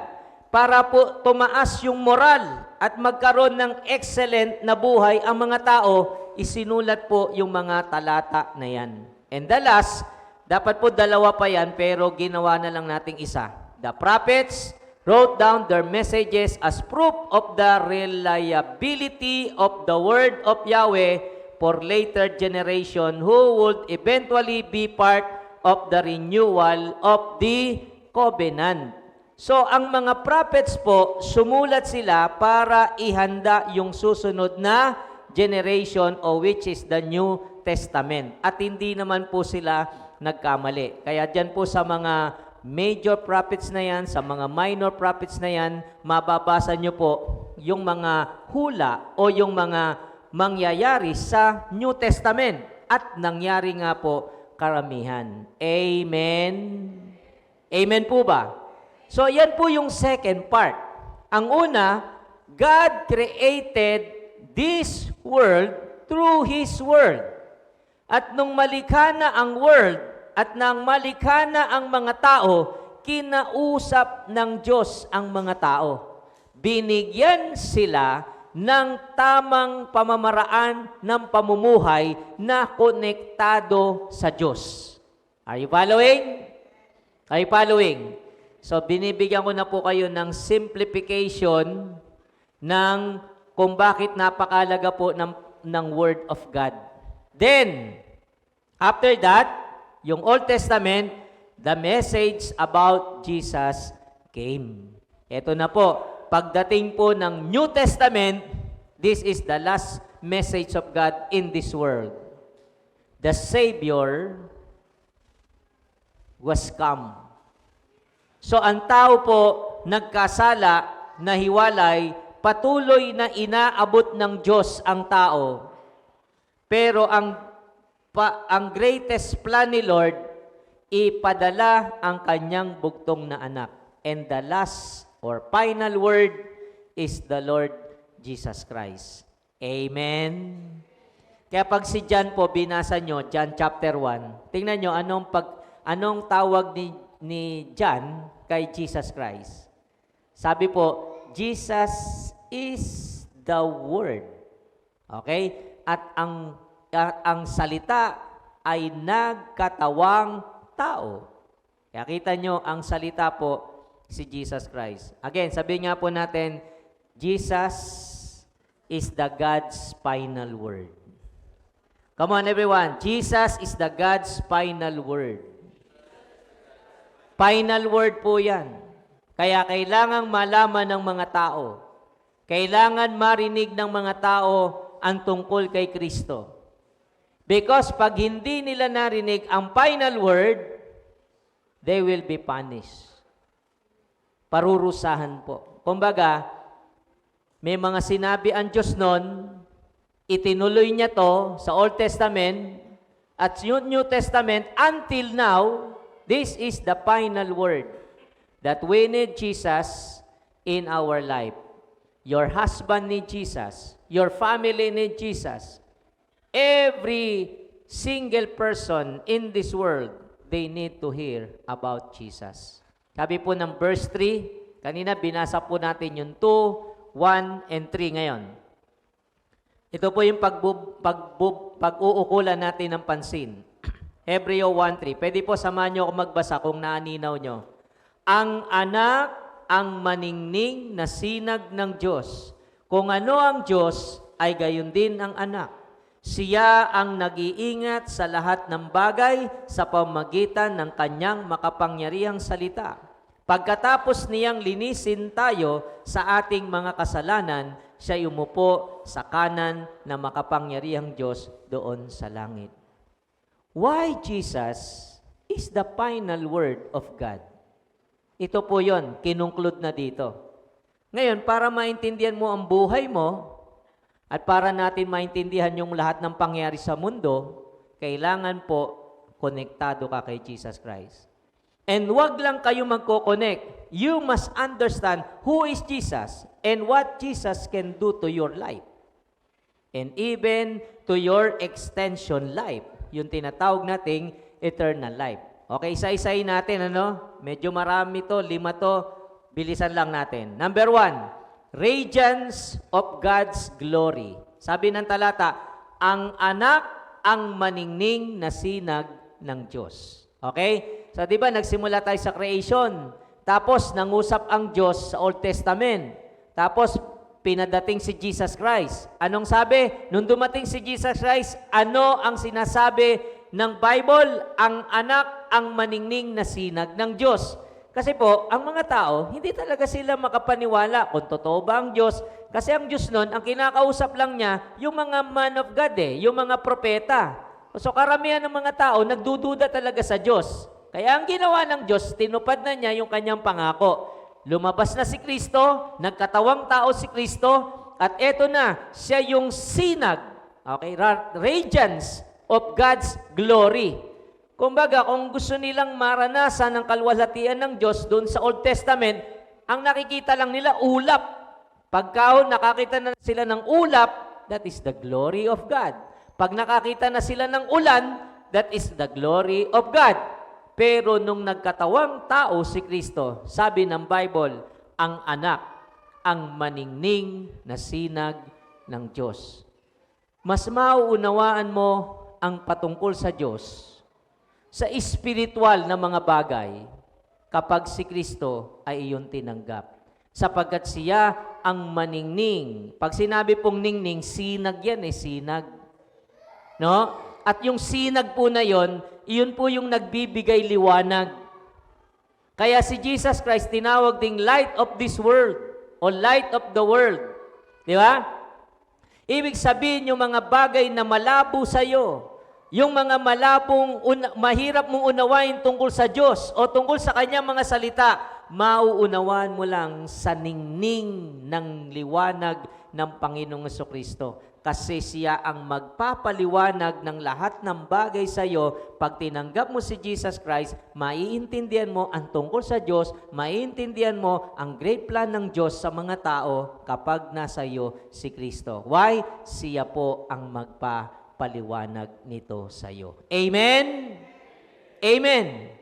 Para po tumaas yung moral at magkaroon ng excellent na buhay ang mga tao, isinulat po yung mga talata na yan. And the last, dapat po dalawa pa yan, pero ginawa na lang nating isa. The prophets wrote down their messages as proof of the reliability of the word of Yahweh for later generation who would eventually be part of the renewal of the covenant. So, ang mga prophets po, sumulat sila para ihanda yung susunod na generation o which is the New Testament. At hindi naman po sila nagkamali. Kaya dyan po sa mga major prophets na yan, sa mga minor prophets na yan, mababasa nyo po yung mga hula o yung mga mangyayari sa New Testament. At nangyari nga po karamihan. Amen? Amen po ba? So, yan po yung second part. Ang una, God created this world through His Word. At nung malikha na ang world, at nang malikha na ang mga tao, kinausap ng Diyos ang mga tao. Binigyan sila ng tamang pamamaraan ng pamumuhay na konektado sa Diyos. Are you following? Are you following? So, binibigyan ko na po kayo ng simplification ng kung bakit napakalaga po ng Word of God. Then, after that, yung Old Testament, the message about Jesus came. Ito na po, pagdating po ng New Testament, this is the last message of God in this world. The Savior was come. So ang tao po nagkasala, nahiwalay, patuloy na inaabot ng Diyos ang tao. Pero ang greatest plan ni Lord, ipadala ang kanyang bugtong na anak. And the last or final word is the Lord Jesus Christ. Amen? Kaya pag si John po, binasa nyo, John chapter 1, tingnan nyo, anong tawag ni John kay Jesus Christ? Sabi po, Jesus is the Word. Okay? At ang salita ay nagkatawang tao. Kaya kita nyo, ang salita po, si Jesus Christ. Again, sabihin nga po natin, Jesus is the God's final word. Come on everyone, Jesus is the God's final word. Final word po yan. Kaya kailangang malaman ng mga tao. Kailangan marinig ng mga tao ang tungkol kay Kristo. Because pag hindi nila narinig ang final word, they will be punished. Parurusahan po. Kumbaga, may mga sinabi ang Diyos noon, itinuloy niya to sa Old Testament, at yung New Testament, until now, this is the final word that we need Jesus in our life. Your husband needs Jesus. Your family needs Jesus. Every single person in this world, they need to hear about Jesus. Sabi po ng verse 3, kanina binasa po natin yung 2, 1, and 3 ngayon. Ito po yung pag-uukulan natin ng pansin. Hebreo 1:3. Pwede po samahan nyo ako magbasa kung naaninaw nyo. Ang anak ang maningning na sinag ng Diyos. Kung ano ang Diyos, ay gayon din ang anak. Siya ang nag-iingat sa lahat ng bagay sa pamagitan ng kanyang makapangyarihang salita. Pagkatapos niyang linisin tayo sa ating mga kasalanan, siya umupo sa kanan ng makapangyarihang Diyos doon sa langit. Why Jesus is the final word of God? Ito po yon, kinungklud na dito. Ngayon, para maintindihan mo ang buhay mo, at para natin maintindihan yung lahat ng pangyari sa mundo, kailangan po konektado ka kay Jesus Christ. And wag lang kayo magko-connect. You must understand who is Jesus and what Jesus can do to your life. And even to your extension life. Yung tinatawag nating eternal life. Okay, isa-isahin natin, ano? Medyo marami to, 5 to. Bilisan lang natin. Number 1. Radiance of God's glory. Sabi ng talata, ang anak ang maningning na sinag ng Diyos. Okay? So, di ba, nagsimula tayo sa creation. Tapos nangusap ang Diyos sa Old Testament. Tapos pinadating si Jesus Christ. Anong sabi? Nung dumating si Jesus Christ, ano ang sinasabi ng Bible? Ang anak, ang maningning na sinag ng Diyos. Kasi po, ang mga tao, hindi talaga sila makapaniwala kung totoo ba ang Diyos. Kasi ang Diyos nun, ang kinakausap lang niya, yung mga man of God yung mga propeta. So karamihan ng mga tao, nagdududa talaga sa Diyos. Kaya ang ginawa ng Diyos, tinupad na niya yung kanyang pangako. Lumabas na si Kristo, nagkatawang tao si Kristo, at eto na, siya yung sinag, okay, radiance of God's glory. Kumbaga, kung gusto nilang maranasan ang kalwalhatian ng Diyos doon sa Old Testament, ang nakikita lang nila ulap. Pagka nakakita na sila ng ulap, that is the glory of God. Pag nakakita na sila ng ulan, that is the glory of God. Pero nung nagkatawang tao si Kristo, sabi ng Bible, ang anak, ang maningning na sinag ng Diyos. Mas mauunawaan mo ang patungkol sa Diyos sa espiritual na mga bagay kapag si Kristo ay iyong tinanggap. Sapagkat siya ang maningning. Pag sinabi pong ningning, sinag yan sinag. No? At yung sinag po na yon, iyon po yung nagbibigay liwanag. Kaya si Jesus Christ tinawag ding light of this world o light of the world. Di ba? Ibig sabihin yung mga bagay na malabo sa iyo, yung mga mahirap mong unawain tungkol sa Diyos o tungkol sa Kanyang mga salita, mauunawaan mo lang sa ningning ng liwanag ng Panginoong Jesucristo. Kasi siya ang magpapaliwanag ng lahat ng bagay sa iyo. Pag tinanggap mo si Jesus Christ, maiintindihan mo ang tungkol sa Diyos, maiintindihan mo ang great plan ng Diyos sa mga tao kapag nasa iyo si Kristo. Why? Siya po ang magpapaliwanag nito sa iyo. Amen? Amen.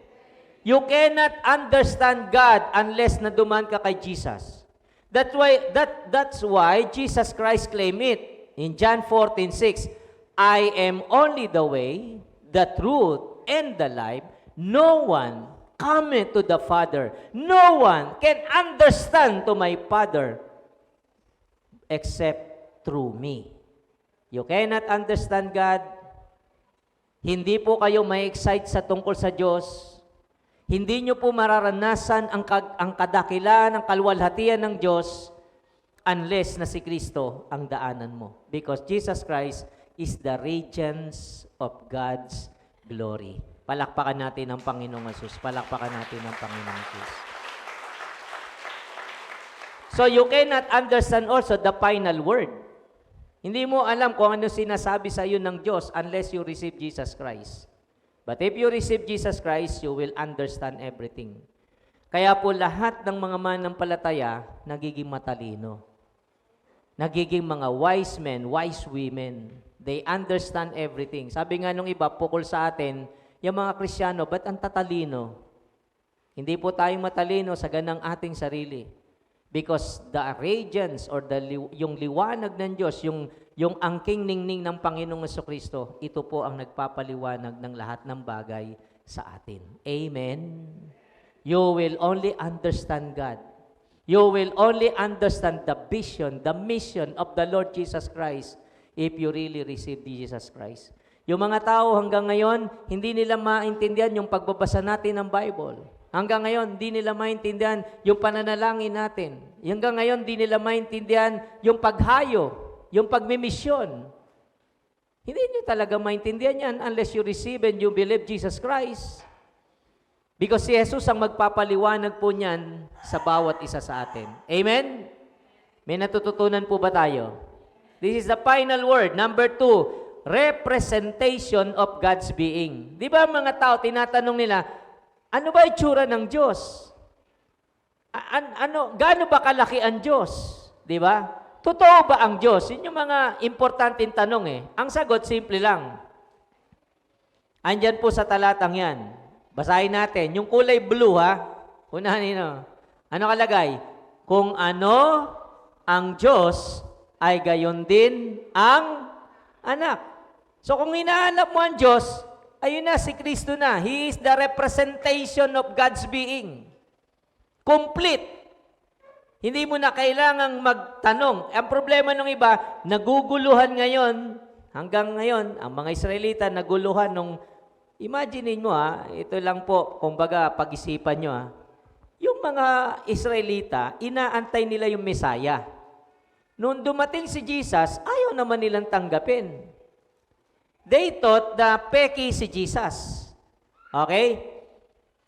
You cannot understand God unless na dumaan ka kay Jesus. That's why Jesus Christ claimed it. In John 14:6, I am only the way, the truth, and the life. No one cometh to the Father. No one can understand to my Father except through me. You cannot understand God. Hindi po kayo ma-excite sa tungkol sa Diyos. Hindi nyo po mararanasan ang kadakilan, ang kalwalhatian ng Diyos unless na si Kristo ang daanan mo. Because Jesus Christ is the radiance of God's glory. Palakpakan natin ang Panginoong Jesus. Palakpakan natin ang Panginoong Jesus. So you cannot understand also the final word. Hindi mo alam kung ano sinasabi sa iyo ng Diyos unless you receive Jesus Christ. But if you receive Jesus Christ, you will understand everything. Kaya po lahat ng mga manampalataya nagiging matalino. Nagiging mga wise men, wise women. They understand everything. Sabi nga nung iba, pukol sa atin, yung mga Kristiyano, ba't ang tatalino? Hindi po tayong matalino sa ganang ating sarili. Because the radiance or yung liwanag ng Diyos, yung angking ningning ng Panginoong Jesucristo, ito po ang nagpapaliwanag ng lahat ng bagay sa atin. Amen? You will only understand God. You will only understand the vision, the mission of the Lord Jesus Christ if you really receive Jesus Christ. Yung mga tao hanggang ngayon, hindi nila maintindihan yung pagbabasa natin ng Bible. Hanggang ngayon, hindi nila maintindihan yung pananalangin natin. Hanggang ngayon, hindi nila maintindihan yung paghayo, yung pagmimisyon. Hindi nyo talaga maintindihan yan unless you receive and you believe Jesus Christ. Because si Jesus ang magpapaliwanag po niyan sa bawat isa sa atin. Amen? May natututunan po ba tayo? This is the final word. Number 2, representation of God's being. Di ba mga tao, tinatanong nila, ano ba itsura ng Diyos? Gaano ba kalaki ang Diyos? Di ba? Totoo ba ang Diyos? Yun yung mga importanteng tanong Ang sagot, simple lang. Andyan po sa talatang yan. Basahin natin. Yung kulay blue, unahan nyo. Ano kalagay? Kung ano ang Diyos, ay gayon din ang anak. So kung hinahanap mo ang Diyos, ayun na, si Kristo na. He is the representation of God's being. Complete. Hindi mo na kailangang magtanong. Ang problema ng iba, naguguluhan ngayon, hanggang ngayon, ang mga Israelita naguluhan nung, imaginein mo ito lang po, kumbaga pag-isipan nyo yung mga Israelita, inaantay nila yung Messiah. Noong dumating si Jesus, ayaw naman nilang tanggapin. They thought na peki si Jesus. Okay?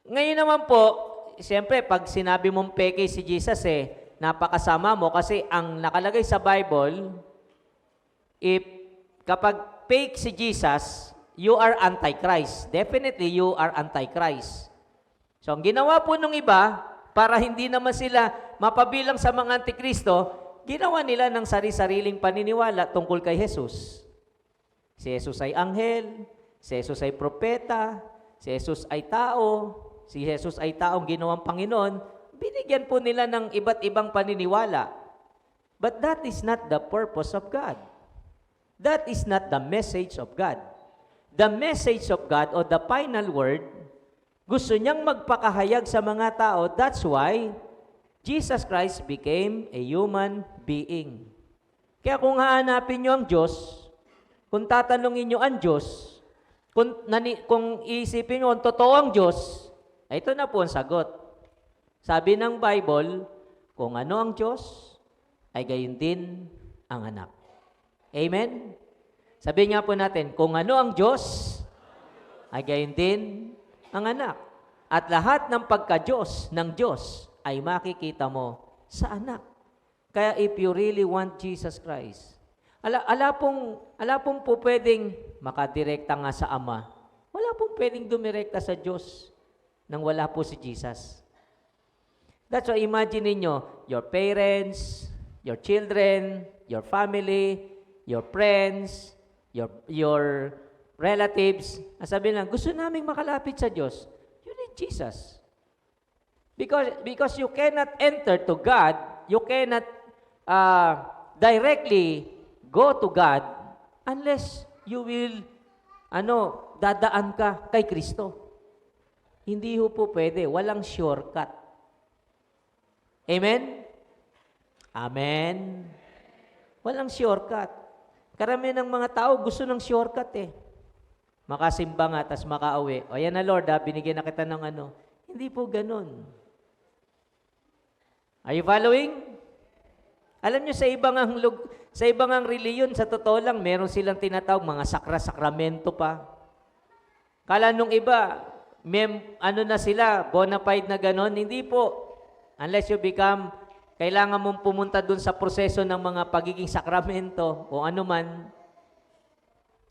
Ngayon naman po, siyempre, pag sinabi mong peki si Jesus, napakasama mo kasi ang nakalagay sa Bible, kapag fake si Jesus, you are antichrist. Definitely, you are antichrist. So, ang ginawa po nung iba, para hindi naman sila mapabilang sa mga antikristo, ginawa nila ng sari-sariling paniniwala tungkol kay Jesus. Si Jesus ay anghel, si Jesus ay propeta, si Jesus ay tao, si Jesus ay taong ginawang Panginoon, binigyan po nila ng iba't ibang paniniwala. But that is not the purpose of God. That is not the message of God. The message of God o the final word, gusto niyang magpakahayag sa mga tao. That's why Jesus Christ became a human being. Kaya kung hahanapin niyo ang Diyos, kung tatanungin niyo ang Diyos, kung iisipin niyo kung totoo ang Diyos, ito na po ang sagot. Sabi ng Bible, kung ano ang Diyos, ay gayon din ang anak. Amen? Sabi nga po natin, kung ano ang Diyos, ay gayon din ang anak. At lahat ng pagka-Diyos ng Diyos ay makikita mo sa anak. Kaya if you really want Jesus Christ, ala pong po pwedeng makadirekta nga sa Ama. Wala pong pwedeng dumirekta sa Diyos nang wala po si Jesus. That's why imagine ninyo, your parents, your children, your family, your friends, your relatives, sabi lang, gusto naming makalapit sa Diyos. You need Jesus. Because you cannot enter to God, you cannot directly go to God unless you will, dadaan ka kay Kristo. Hindi ho po pwede. Walang shortcut. Amen? Amen? Walang shortcut. Karamihan ng mga tao gusto ng shortcut Makasimba nga, tas makauwi. O yan na Lord, binigyan na kita ng ano. Hindi po ganun. Are you following? Alam nyo, sa ibang ang reliyon, sa totoo lang, meron silang tinatawag mga sakramento pa. Kala nung iba, na sila, bona fide na ganon. Hindi po. Unless you become, kailangan mong pumunta dun sa proseso ng mga pagiging sakramento o ano man.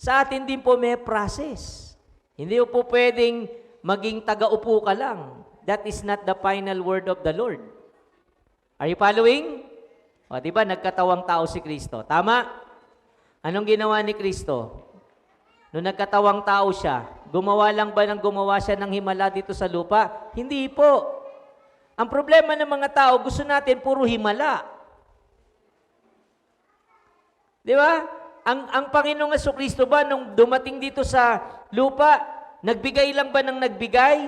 Sa atin din po may process. Hindi po pwedeng maging taga-upo ka lang. That is not the final word of the Lord. Are you following? O, di ba, nagkatawang tao si Kristo. Tama? Anong ginawa ni Kristo? Nung nagkatawang tao siya, gumawa lang ba ng gumawa siya ng himala dito sa lupa? Hindi po. Ang problema ng mga tao, gusto natin puro himala. Di ba? Ang Panginoong Jesucristo ba, nung dumating dito sa lupa, nagbigay lang ba ng nagbigay?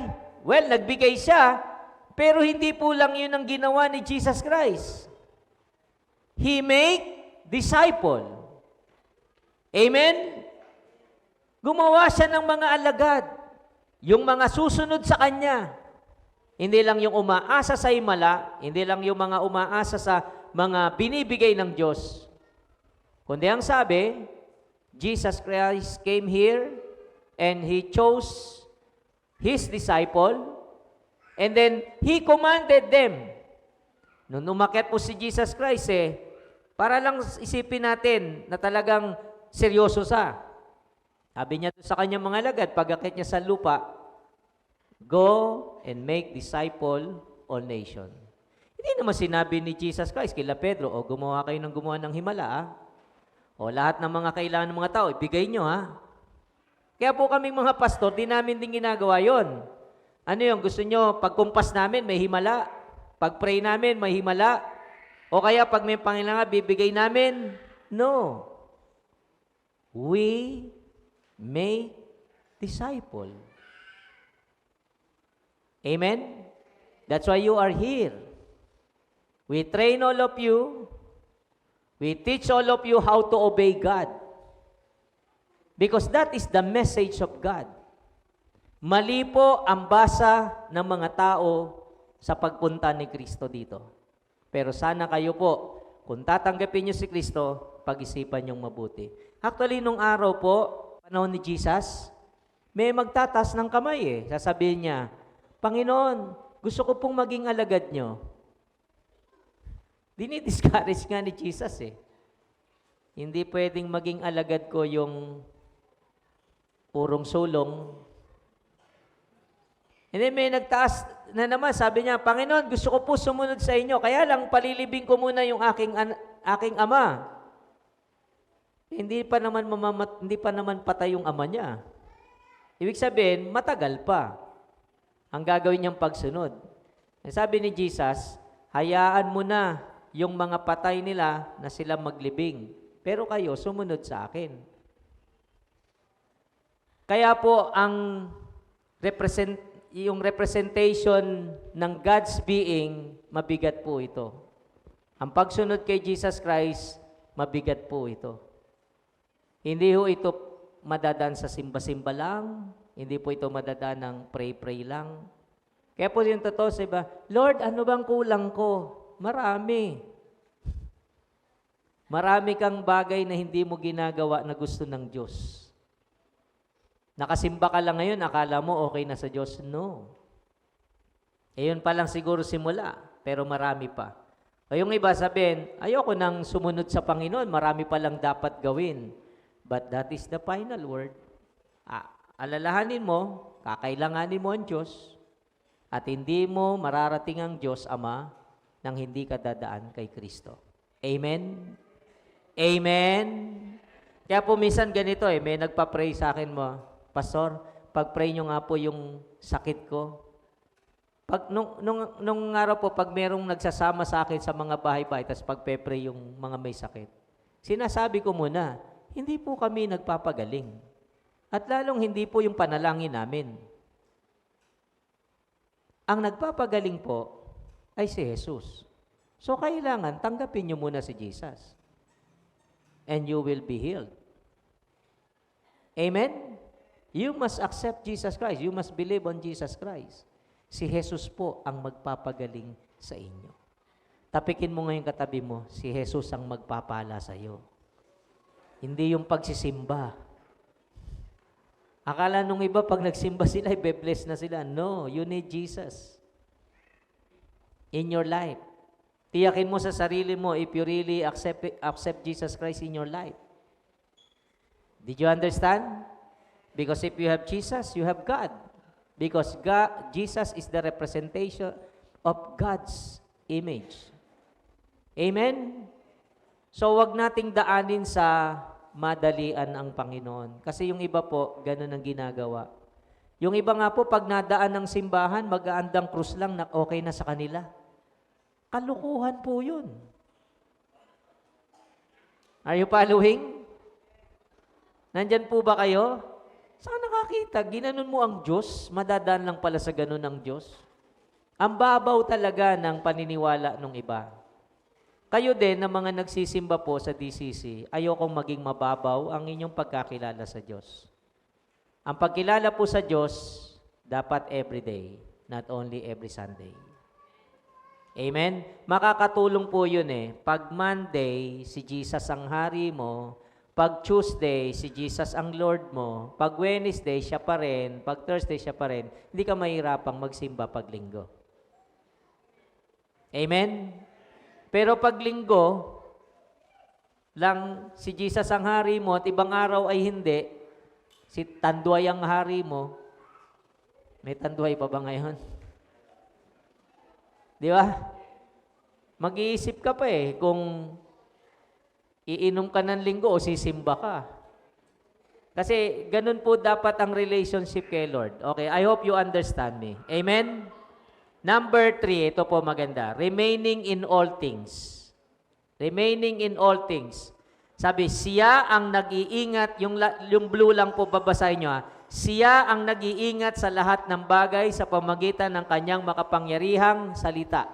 Well, nagbigay siya, pero hindi po lang yun ang ginawa ni Jesus Christ. He make disciple. Amen? Gumawa siya ng mga alagad, yung mga susunod sa Kanya. Hindi lang yung umaasa sa himala, hindi lang yung mga umaasa sa mga binibigay ng Diyos. Kundi ang sabi, Jesus Christ came here and He chose His disciple and then He commanded them. Nung umakyat po si Jesus Christ para lang isipin natin na talagang seryoso sa. Sabi niya sa kanyang mga alagad, pag-akyat niya sa lupa, go and make disciple all nation. Hindi naman sinabi ni Jesus Christ kila Pedro, gumawa kayo ng gumawa ng himala, O lahat ng mga kailangan ng mga tao, ibigay nyo Kaya po kaming mga pastor, di namin din ginagawa yon. Ano yung gusto nyo, pagkumpas namin, may himala. Pag-pray namin, may himala. O kaya pag may pangailangan, bibigay namin. No. We make disciple. Amen? That's why you are here. We train all of you. We teach all of you how to obey God. Because that is the message of God. Mali po ang basa ng mga tao sa pagpunta ni Kristo dito. Pero sana kayo po, kung tatanggapin niyo si Kristo, pag-isipan niyong mabuti. Actually, nung araw po, panahon ni Jesus, may magtatas ng kamay eh. Sasabihin niya, Panginoon, gusto ko pong maging alagad niyo. Dinidiscourage nga ni Jesus eh. Hindi pwedeng maging alagad ko yung purong sulong. Hindi, may nagtaas na naman, sabi niya, Panginoon, gusto ko po sumunod sa inyo, kaya lang palilibing ko muna yung aking ama. Hindi pa naman patay yung ama niya. Ibig sabihin, matagal pa ang gagawin niyang pagsunod. Sabi ni Jesus, hayaan mo na yung mga patay nila na sila maglibing. Pero kayo, sumunod sa akin. Kaya po, yung representation ng God's being, mabigat po ito. Ang pagsunod kay Jesus Christ, mabigat po ito. Hindi ho ito madadaan sa simba-simba lang. Hindi po ito madadaan ng pray-pray lang. Kaya po yung totoo sa iba, Lord, ano bang kulang ko? Marami. Marami kang bagay na hindi mo ginagawa na gusto ng Diyos. Nakasimba ka lang ngayon, akala mo okay na sa Diyos? No. Yun pa lang siguro simula, pero marami pa. O yung iba sabihin, ayoko nang sumunod sa Panginoon, marami pa lang dapat gawin. But that is the final word. Alalahanin mo, kakailanganin mo ang Diyos, at hindi mo mararating ang Diyos Ama nang hindi ka dadaan kay Kristo. Amen? Amen? Kaya po minsan ganito may nagpa-pray sa akin mo, Pastor, pag-pray nyo nga po yung sakit ko. Nung araw po, pag merong nagsasama sa akin sa mga bahay-bahay, tapos pagpe-pray yung mga may sakit, sinasabi ko muna, hindi po kami nagpapagaling. At lalong hindi po yung panalangin namin. Ang nagpapagaling po ay si Jesus. So kailangan tanggapin nyo muna si Jesus. And you will be healed. Amen? You must accept Jesus Christ. You must believe on Jesus Christ. Si Jesus po ang magpapagaling sa inyo. Tapikin mo ngayon katabi mo, si Jesus ang magpapala sa iyo. Hindi yung pagsisimba. Akala nung iba, pag nagsimba sila, ibe-bless na sila. No, you need Jesus in your life. Tiyakin mo sa sarili mo if you really accept Jesus Christ in your life. Did you understand? Because if you have Jesus, you have God. Because Jesus is the representation of God's image. Amen? So, wag nating daanin sa madalian ang Panginoon. Kasi yung iba po, ganun ang ginagawa. Yung iba nga po, pag nadaan ng simbahan, mag-aandang krus lang, na okay na sa kanila. Kalukuhan po yun. Are you following? Nandyan po ba kayo? Saan nakakita? Ginanon mo ang Diyos, madadaan lang pala sa ganun ang Diyos. Ang babaw talaga ng paniniwala ng iba. Kayo din na mga nagsisimba po sa DCC, ayokong maging mababaw ang inyong pagkakilala sa Diyos. Ang pagkilala po sa Diyos, dapat every day, not only every Sunday. Amen? Makakatulong po yun Pag Monday, si Jesus ang hari mo. Pag Tuesday, si Jesus ang Lord mo. Pag Wednesday, siya pa rin. Pag Thursday, siya pa rin. Hindi ka mahirapang magsimba pag linggo. Amen? Pero pag linggo, lang si Jesus ang hari mo at ibang araw ay hindi, si Tanduay ang hari mo, may Tanduay pa ba ngayon? Di ba? Mag-iisip ka pa kung iinom ka ng linggo o sisimba ka. Kasi ganun po dapat ang relationship kay Lord. Okay, I hope you understand me. Amen? Number 3, ito po maganda. Remaining in all things. Remaining in all things. Sabi, siya ang nag-iingat, yung blue lang po babasahin nyo siya ang nag-iingat sa lahat ng bagay sa pamagitan ng kanyang makapangyarihang salita.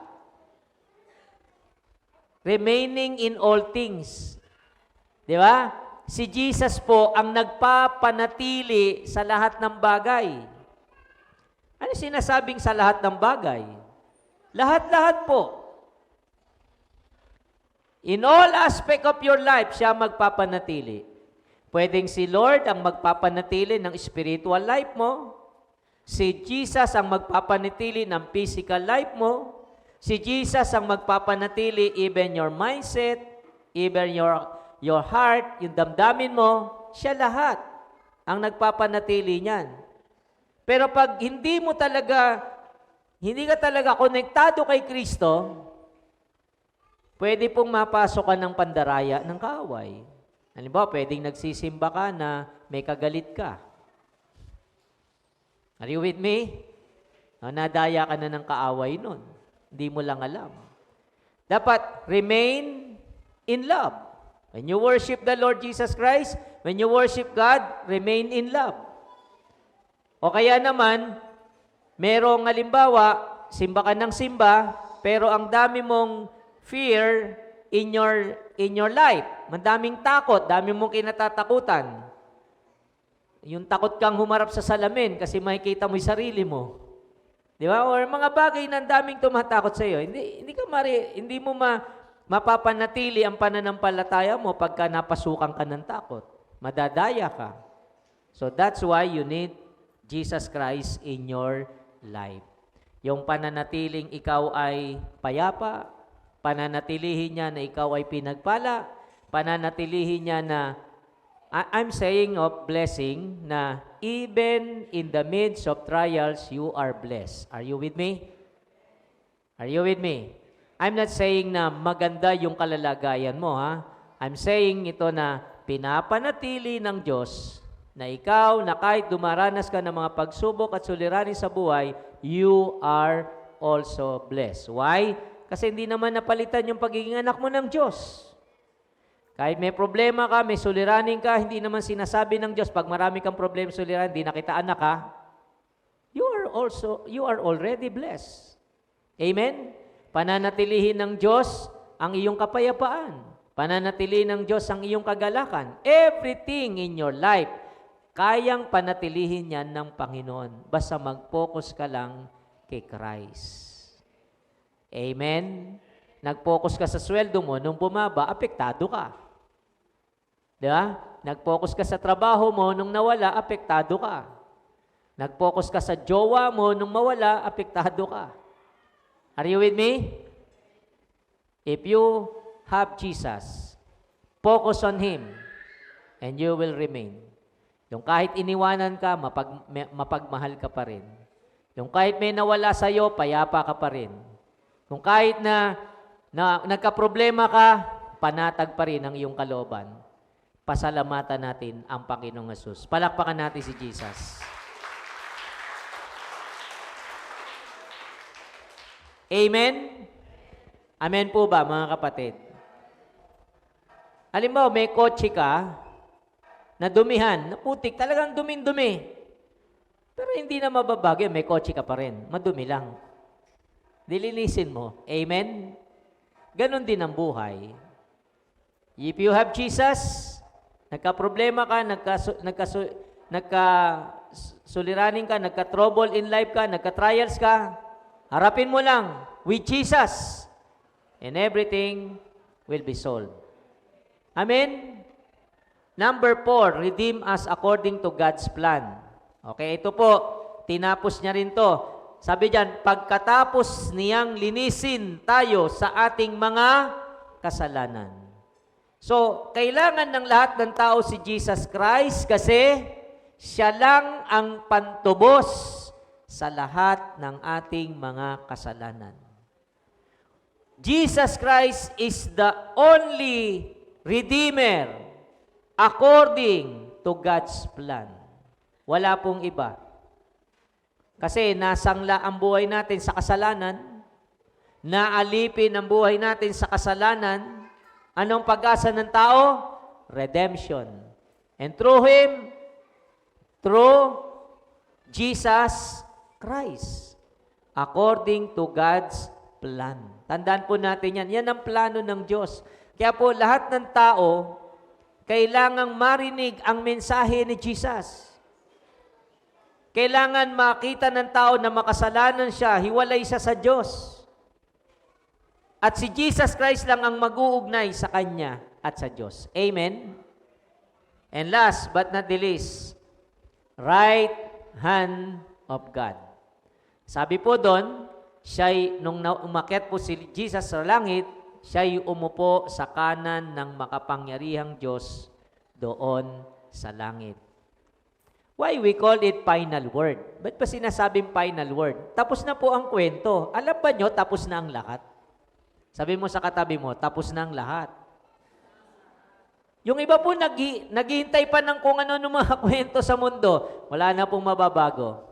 Remaining in all things. Di ba? Si Jesus po ang nagpapanatili sa lahat ng bagay. Ano sinasabing sa lahat ng bagay? Lahat-lahat po. In all aspect of your life, siya magpapanatili. Pwedeng si Lord ang magpapanatili ng spiritual life mo. Si Jesus ang magpapanatili ng physical life mo. Si Jesus ang magpapanatili even your mindset, even your heart, yung damdamin mo. Siya lahat ang nagpapanatili niyan. Pero pag hindi ka talaga konektado kay Kristo, pwede pong mapasok ka ng pandaraya ng kaaway. Halimbawa, pwedeng nagsisimba ka na may kagalit ka. Are you with me? Nadaya ka na ng kaaway nun. Hindi mo lang alam. Dapat remain in love. When you worship the Lord Jesus Christ, when you worship God, remain in love. O kaya naman, merong halimbawa, simba ka ng simba, pero ang dami mong fear in your life. Madaming takot, dami mong kinatatakutan. Yung takot kang humarap sa salamin kasi makikita mo yung sarili mo. Di ba? Or mga bagay na daming tumatakot sa iyo. Hindi mo mapapanatili ang pananampalataya mo pagka napasukan ka ng takot. Madadaya ka. So that's why you need Jesus Christ in your life. Yung pananatiling ikaw ay payapa, pananatilihin niya na ikaw ay pinagpala, pananatilihin niya na, I'm saying of blessing, na even in the midst of trials, you are blessed. Are you with me? Are you with me? I'm not saying na maganda yung kalalagayan mo, ha? I'm saying ito na pinapanatili ng Diyos na ikaw, na kahit dumaranas ka ng mga pagsubok at suliranin sa buhay, you are also blessed. Why? Kasi hindi naman napalitan yung pagiging anak mo ng Diyos. Kahit may problema ka, may suliranin ka, hindi naman sinasabi ng Diyos, pag marami kang problema suliranin, hindi na kita anak ha, you are already blessed. Amen? Pananatilihin ng Diyos ang iyong kapayapaan. Pananatilihin ng Diyos ang iyong kagalakan. Everything in your life, kayang panatilihin yan ng Panginoon. Basta mag-focus ka lang kay Christ. Amen? Nag-focus ka sa sweldo mo, nung bumaba, apektado ka. Di ba? Nag-focus ka sa trabaho mo, nung nawala, apektado ka. Nag-focus ka sa jowa mo, nung mawala, apektado ka. Are you with me? If you have Jesus, focus on Him, and you will remain. Yung kahit iniwanan ka, mapagmahal ka pa rin. Yung kahit may nawala sa'yo, payapa ka pa rin. Kung kahit na nagka-problema ka, panatag pa rin ang iyong kalooban. Pasalamatan natin ang Panginoong Hesus. Palakpakan natin si Jesus. Amen? Amen po ba, mga kapatid? Halimbawa, may kotse ka na dumihan, na putik, talagang dumi-dumi. Pero hindi na mababago, may kotse ka pa rin. Madumi lang. Dilinisin mo. Amen? Ganon din ang buhay. If you have Jesus, nagka-problema ka, nagka-suliranin ka, nagka-trouble in life ka, nagka-trials ka, harapin mo lang with Jesus, and everything will be solved. Amen? Number 4, redeem us according to God's plan. Okay, ito po, tinapos niya rin to. Sabi diyan, pagkatapos niyang linisin tayo sa ating mga kasalanan. So, kailangan ng lahat ng tao si Jesus Christ kasi siya lang ang pantubos sa lahat ng ating mga kasalanan. Jesus Christ is the only Redeemer according to God's plan. Wala pong iba. Kasi nasangla ang buhay natin sa kasalanan, naalipin ang buhay natin sa kasalanan. Anong pag-asa ng tao? Redemption. And through Him, through Jesus Christ. According to God's plan. Tandaan po natin yan. Yan ang plano ng Diyos. Kaya po lahat ng tao, kailangang marinig ang mensahe ni Jesus. Kailangan makita ng tao na makasalanan siya, hiwalay siya sa Diyos. At si Jesus Christ lang ang mag-uugnay sa Kanya at sa Diyos. Amen? And last but not the least, right hand of God. Sabi po doon, nung umakyat po si Jesus sa langit, siya'y umupo sa kanan ng makapangyarihang Diyos doon sa langit. Why we call it final word? Ba't pa sinasabing final word? Tapos na po ang kwento. Alam ba nyo, tapos na ang lahat? Sabi mo sa katabi mo, tapos na ang lahat. Yung iba po naghihintay pa ng kung ano ng mga kwento sa mundo. Wala na pong mababago.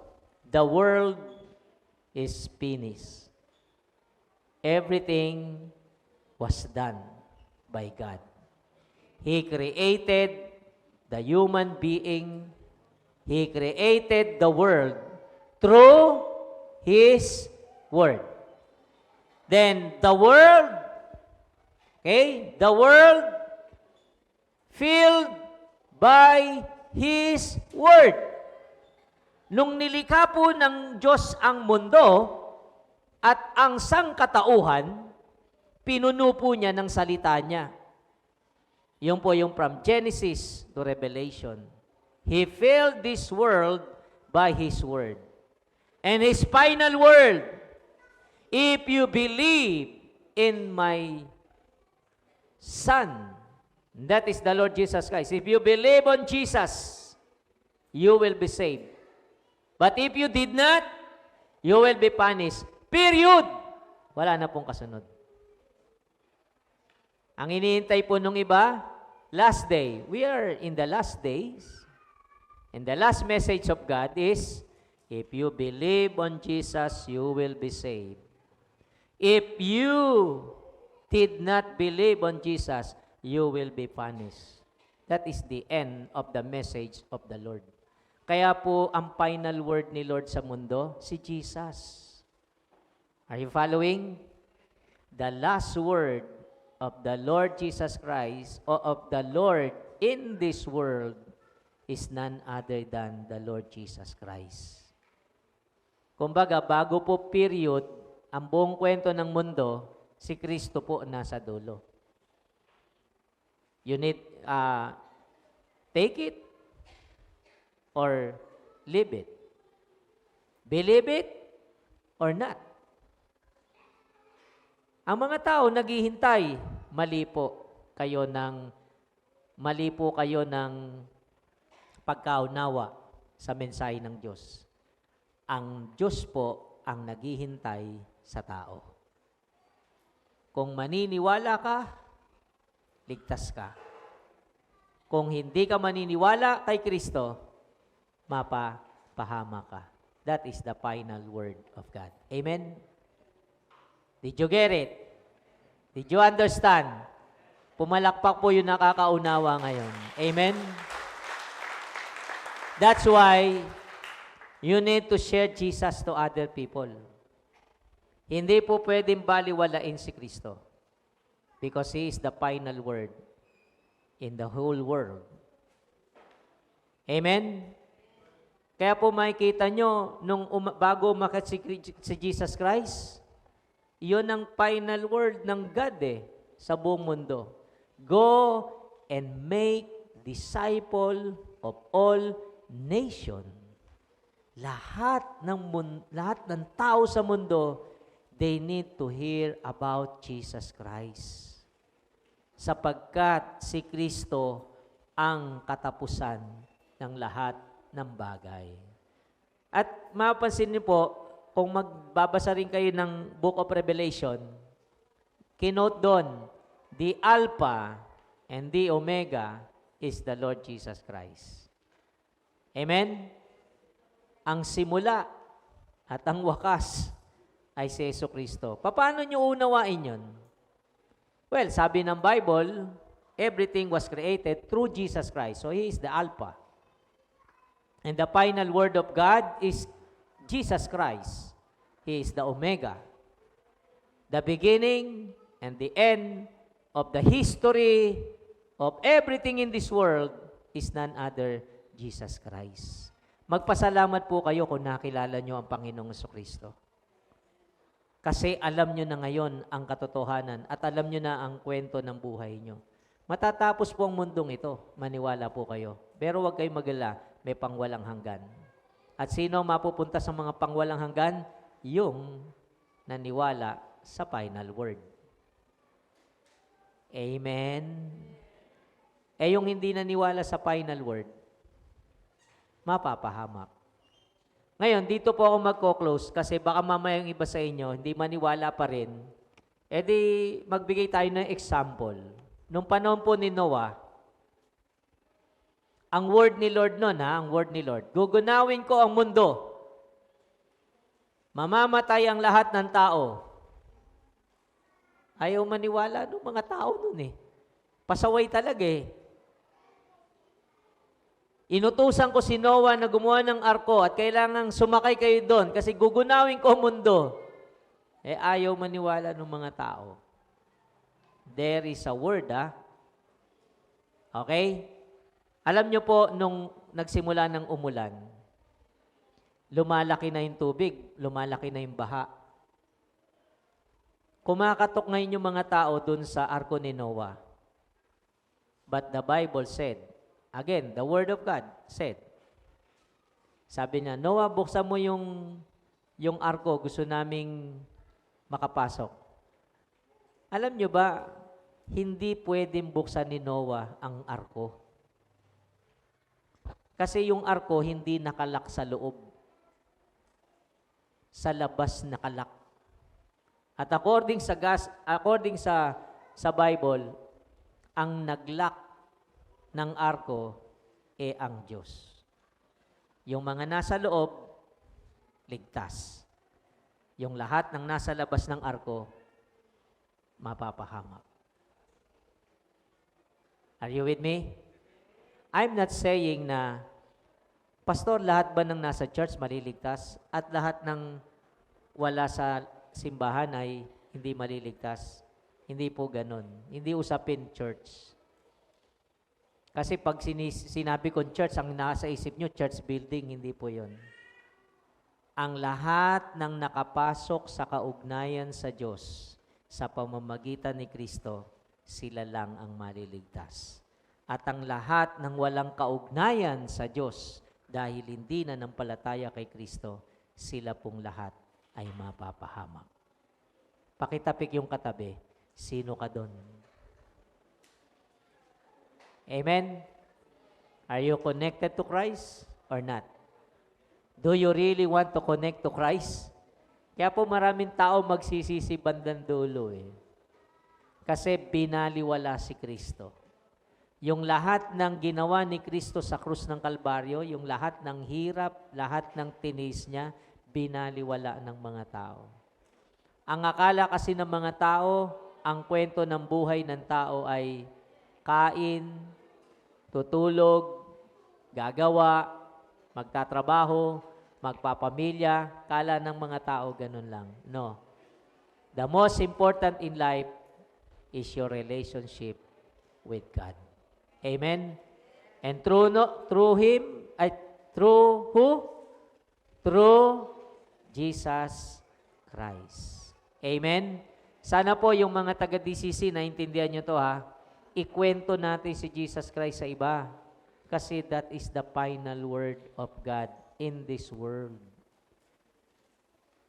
The world is finished. Everything was done by God. He created the human being. He created the world through His Word. Then the world, the world filled by His Word. Nung nilikha po ng Diyos ang mundo at ang sangkatauhan, pinuno po niya ng salita niya. Yun po yung from Genesis to Revelation. He filled this world by His Word. And His final word, if you believe in my Son, that is the Lord Jesus Christ. If you believe on Jesus, you will be saved. But if you did not, you will be punished. Period. Wala na pong kasunod. Ang iniintay po nung iba, last day. We are in the last days. And the last message of God is, if you believe on Jesus, you will be saved. If you did not believe on Jesus, you will be punished. That is the end of the message of the Lord. Kaya po, ang final word ni Lord sa mundo, si Jesus. Are you following? The last word of the Lord Jesus Christ, or of the Lord in this world, is none other than the Lord Jesus Christ. Kumbaga, bago po period, ang buong kwento ng mundo, si Kristo po nasa dulo. You need, take it or leave it. Believe it or not. Ang mga tao naghihintay, mali po kayo ng pagkaunawa sa mensahe ng Diyos. Ang Diyos po ang naghihintay sa tao. Kung maniniwala ka, ligtas ka. Kung hindi ka maniniwala kay Kristo, mapapahama ka. That is the final word of God. Amen? Did you get it? Did you understand? Pumalakpak po yung nakakaunawa ngayon. Amen? That's why you need to share Jesus to other people. Hindi po pwedeng baliwalain si Kristo because He is the final word in the whole world. Amen? Kaya po makikita nyo, bago umakyat si Jesus Christ, yun ang final word ng God sa buong mundo. Go and make disciple of all nation. Lahat ng tao sa mundo, they need to hear about Jesus Christ. Sapagkat si Kristo ang katapusan ng lahat ng bagay. At mapapansin niyo po, kung magbabasa rin kayo ng Book of Revelation, kinote doon, the Alpha and the Omega is the Lord Jesus Christ. Amen? Ang simula at ang wakas ay si Jesucristo. Paano nyo unawain yun? Well, sabi ng Bible, everything was created through Jesus Christ. So He is the Alpha. And the final word of God is Jesus Christ. He is the Omega, the beginning and the end of the history of everything in this world is none other Jesus Christ. Magpasalamat po kayo kung nakilala nyo ang Panginoong Jesucristo. Kasi alam nyo na ngayon ang katotohanan at alam nyo na ang kwento ng buhay nyo. Matatapos po ang mundong ito, maniwala po kayo. Pero huwag kayong magala, may pangwalang hanggan. At sino ang mapupunta sa mga pangwalang hanggan? Yung naniwala sa final word. Amen. Yung hindi naniwala sa final word, mapapahamak. Ngayon, dito po ako magko-close kasi baka mamaya yung iba sa inyo, hindi maniwala pa rin. Di magbigay tayo ng example. Nung panahon po ni Noah, ang word ni Lord nun, ang word ni Lord, gugunawin ko ang mundo. Mamamatay ang lahat ng tao. Ayaw maniwala ng mga tao nun Pasaway talaga Inutusan ko si Noah na gumawa ng arko at kailangang sumakay kayo doon kasi gugunawin ko ang mundo. Ayaw maniwala ng mga tao. There is a word, Okay? Alam nyo po, nung nagsimula ng umulan, lumalaki na yung tubig, lumalaki na yung baha. Kumakatok ngayon yung mga tao dun sa arko ni Noah. But the Bible said, again, the Word of God said, sabi niya, Noah, buksan mo yung arko, gusto naming makapasok. Alam nyo ba, hindi pwedeng buksan ni Noah ang arko. Kasi yung arko hindi nakalak sa loob. Sa labas nakalak. At according sa Bible, ang naglock ng arko ang Diyos. Yung mga nasa loob, ligtas. Yung lahat ng nasa labas ng arko, mapapahamak. Are you with me? I'm not saying na, Pastor, lahat ba ng nasa church maliligtas at lahat ng wala sa simbahan ay hindi maliligtas? Hindi po ganun. Hindi usapin church. Kasi pag sinabi kong church, ang nasa isip nyo, church building, hindi po yon. Ang lahat ng nakapasok sa kaugnayan sa Diyos sa pamamagitan ni Kristo, sila lang ang maliligtas. At ang lahat ng walang kaugnayan sa Diyos dahil hindi na nampalataya kay Kristo, sila pong lahat ay mapapahamak. Pakitapik yung katabi, sino ka doon? Amen? Are you connected to Christ or not? Do you really want to connect to Christ? Kaya po maraming tao magsisisi bandang dulo Kasi binaliwala si Kristo. Yung lahat ng ginawa ni Kristo sa krus ng Kalbaryo, yung lahat ng hirap, lahat ng tinis niya, binaliwala ng mga tao. Ang akala kasi ng mga tao, ang kwento ng buhay ng tao ay kain, tutulog, gagawa, magtatrabaho, magpapamilya. Kala ng mga tao ganun lang. No. The most important in life is your relationship with God. Amen? And through Him, through who? Through Jesus Christ. Amen? Sana po yung mga taga-DCC, naintindihan nyo to ikwento natin si Jesus Christ sa iba. Kasi that is the final word of God in this world.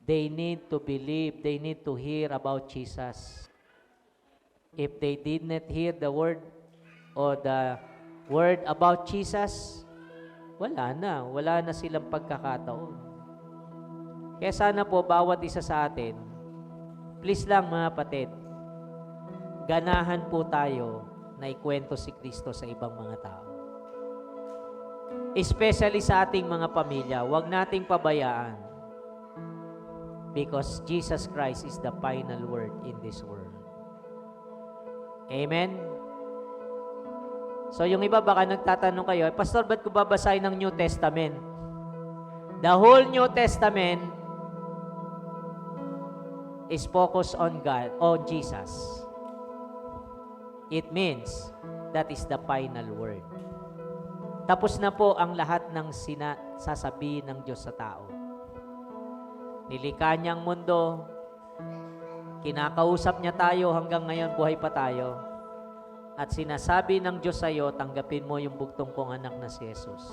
They need to believe, they need to hear about Jesus. If they did not hear the word or the word about Jesus, wala na silang pagkakataon. Kaya sana po, bawat isa sa atin, please lang mga kapatid, ganahan po tayo na ikwento si Kristo sa ibang mga tao. Especially sa ating mga pamilya, huwag nating pabayaan. Because Jesus Christ is the final word in this world. Amen? So yung iba baka nagtatanong kayo, Pastor, ba't ko babasahin ng New Testament? The whole New Testament is focused on God, on Jesus. It means that is the final word. Tapos na po ang lahat ng sasabihin ng Diyos sa tao. Nilikha niyang mundo, kinakausap niya tayo hanggang ngayon, buhay pa tayo. At sinasabi ng Diyos sa iyo, tanggapin mo yung bugtong kong anak na si Jesus.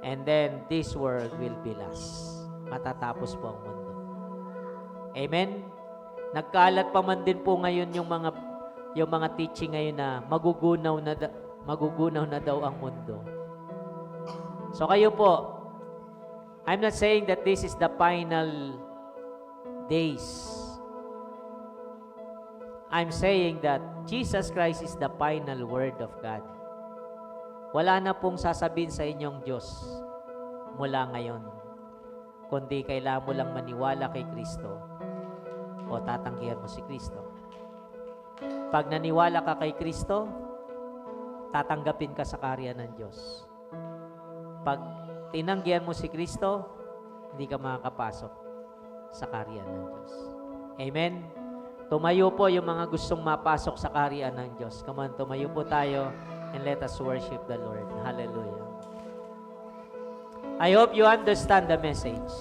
And then, this world will be last. Matatapos po ang mundo. Amen? Nagkalat pa man din po ngayon yung mga teaching ngayon na magugunaw na daw ang mundo. So kayo po, I'm not saying that this is the final days. I'm saying that Jesus Christ is the final word of God. Wala na pong sasabihin sa inyong Diyos mula ngayon, kundi kailangan mo lang maniwala kay Kristo o tatanggihan mo si Kristo. Pag naniwala ka kay Kristo, tatanggapin ka sa kaharian ng Diyos. Pag tinanggihan mo si Kristo, hindi ka makakapasok sa kaharian ng Diyos. Amen? Tumayo po yung mga gustong mapasok sa kaharian ng Diyos. Come on, tumayo po tayo and let us worship the Lord. Hallelujah. I hope you understand the message.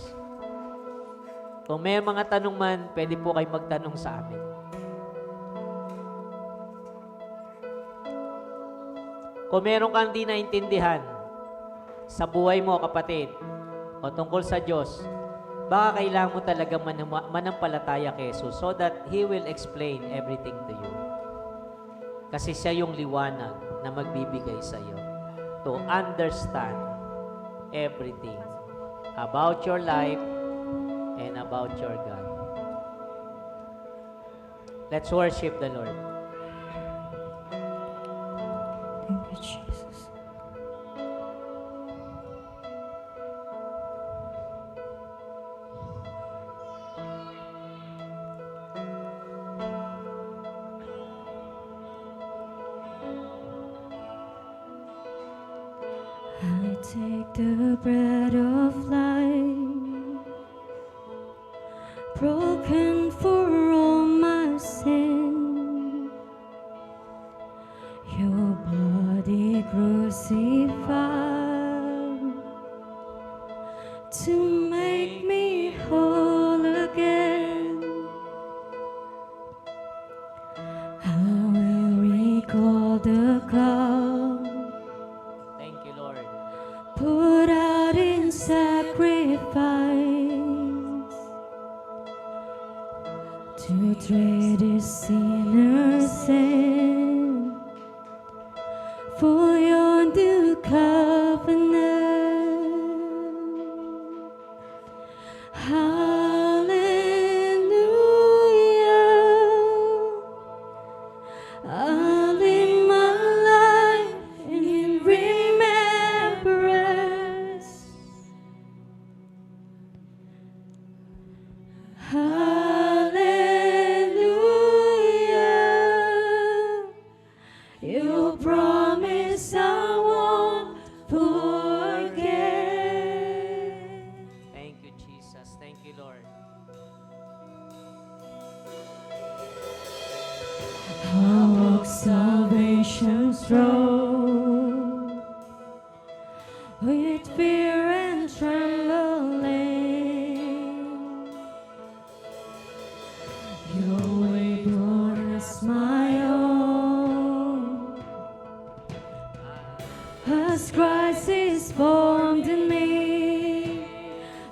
Kung may mga tanong man, pwede po kayo magtanong sa amin. Kung meron kang di naintindihan sa buhay mo, kapatid, o tungkol sa Diyos, baka kailangan mo talaga manampalataya kay Jesus so that He will explain everything to you. Kasi siya yung liwanag na magbibigay sa iyo to understand everything about your life and about your God. Let's worship the Lord. Thank you, Jesus. I take the bread of life, broken for all my sin. Your body crucified to make me whole again. I will recall the cup Thank you, Lord. put out in sacrifice to trade his sinner's sin for your new covenant. Hallelujah. I'll live my life in remembrance. Hallelujah. Your promise I won't forget. Thank you, Jesus. Thank you, Lord. I walk salvation's road with fear and trembling. Your way borders my own, as Christ is formed in me.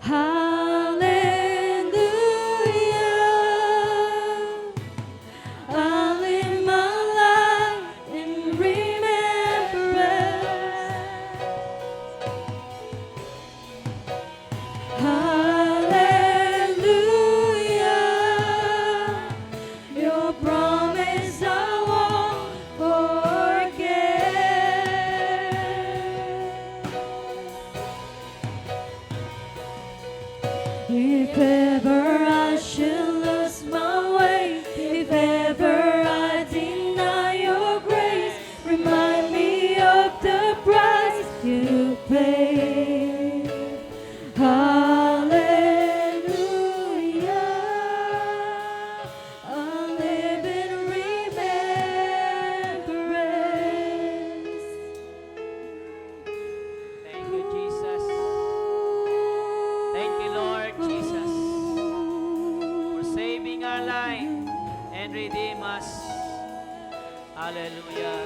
Hallelujah. I'll live my life in remembrance. Hallelujah. Your promise I won't forget. Hallelujah.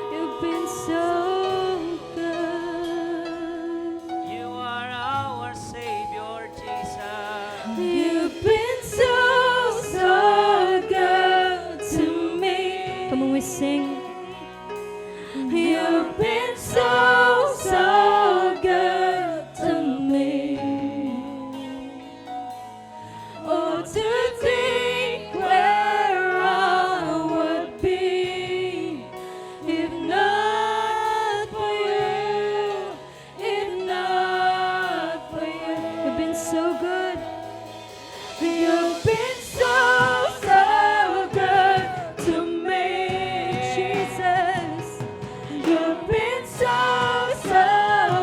You've been so good. You are our Savior, Jesus. You've been so, so good to me. Come on, we sing. You've been so, so good to me. Oh, to think where I would be if not for you, if not for you. You've been so good. You've been so, so good to me, Jesus. You've been so, so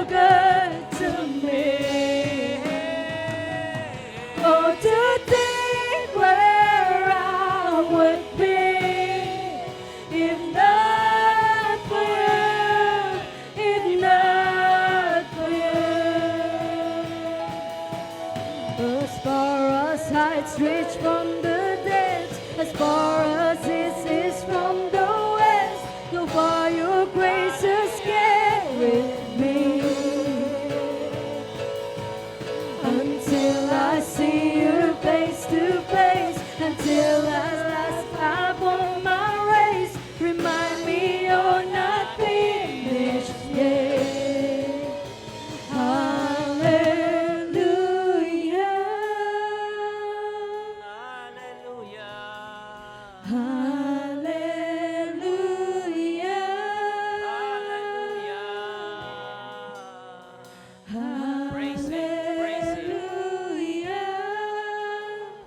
good to me. Oh, to think where I would be if not for you, if not for you. As far as heights reach from the depths, as far as east is from the west, so far your grace has carried me. Until I see you face to face, until at last I've won my race, remind me you're not finished yet. Hallelujah. Hallelujah. Hallelujah. Praise Him, praise Him. Hallelujah.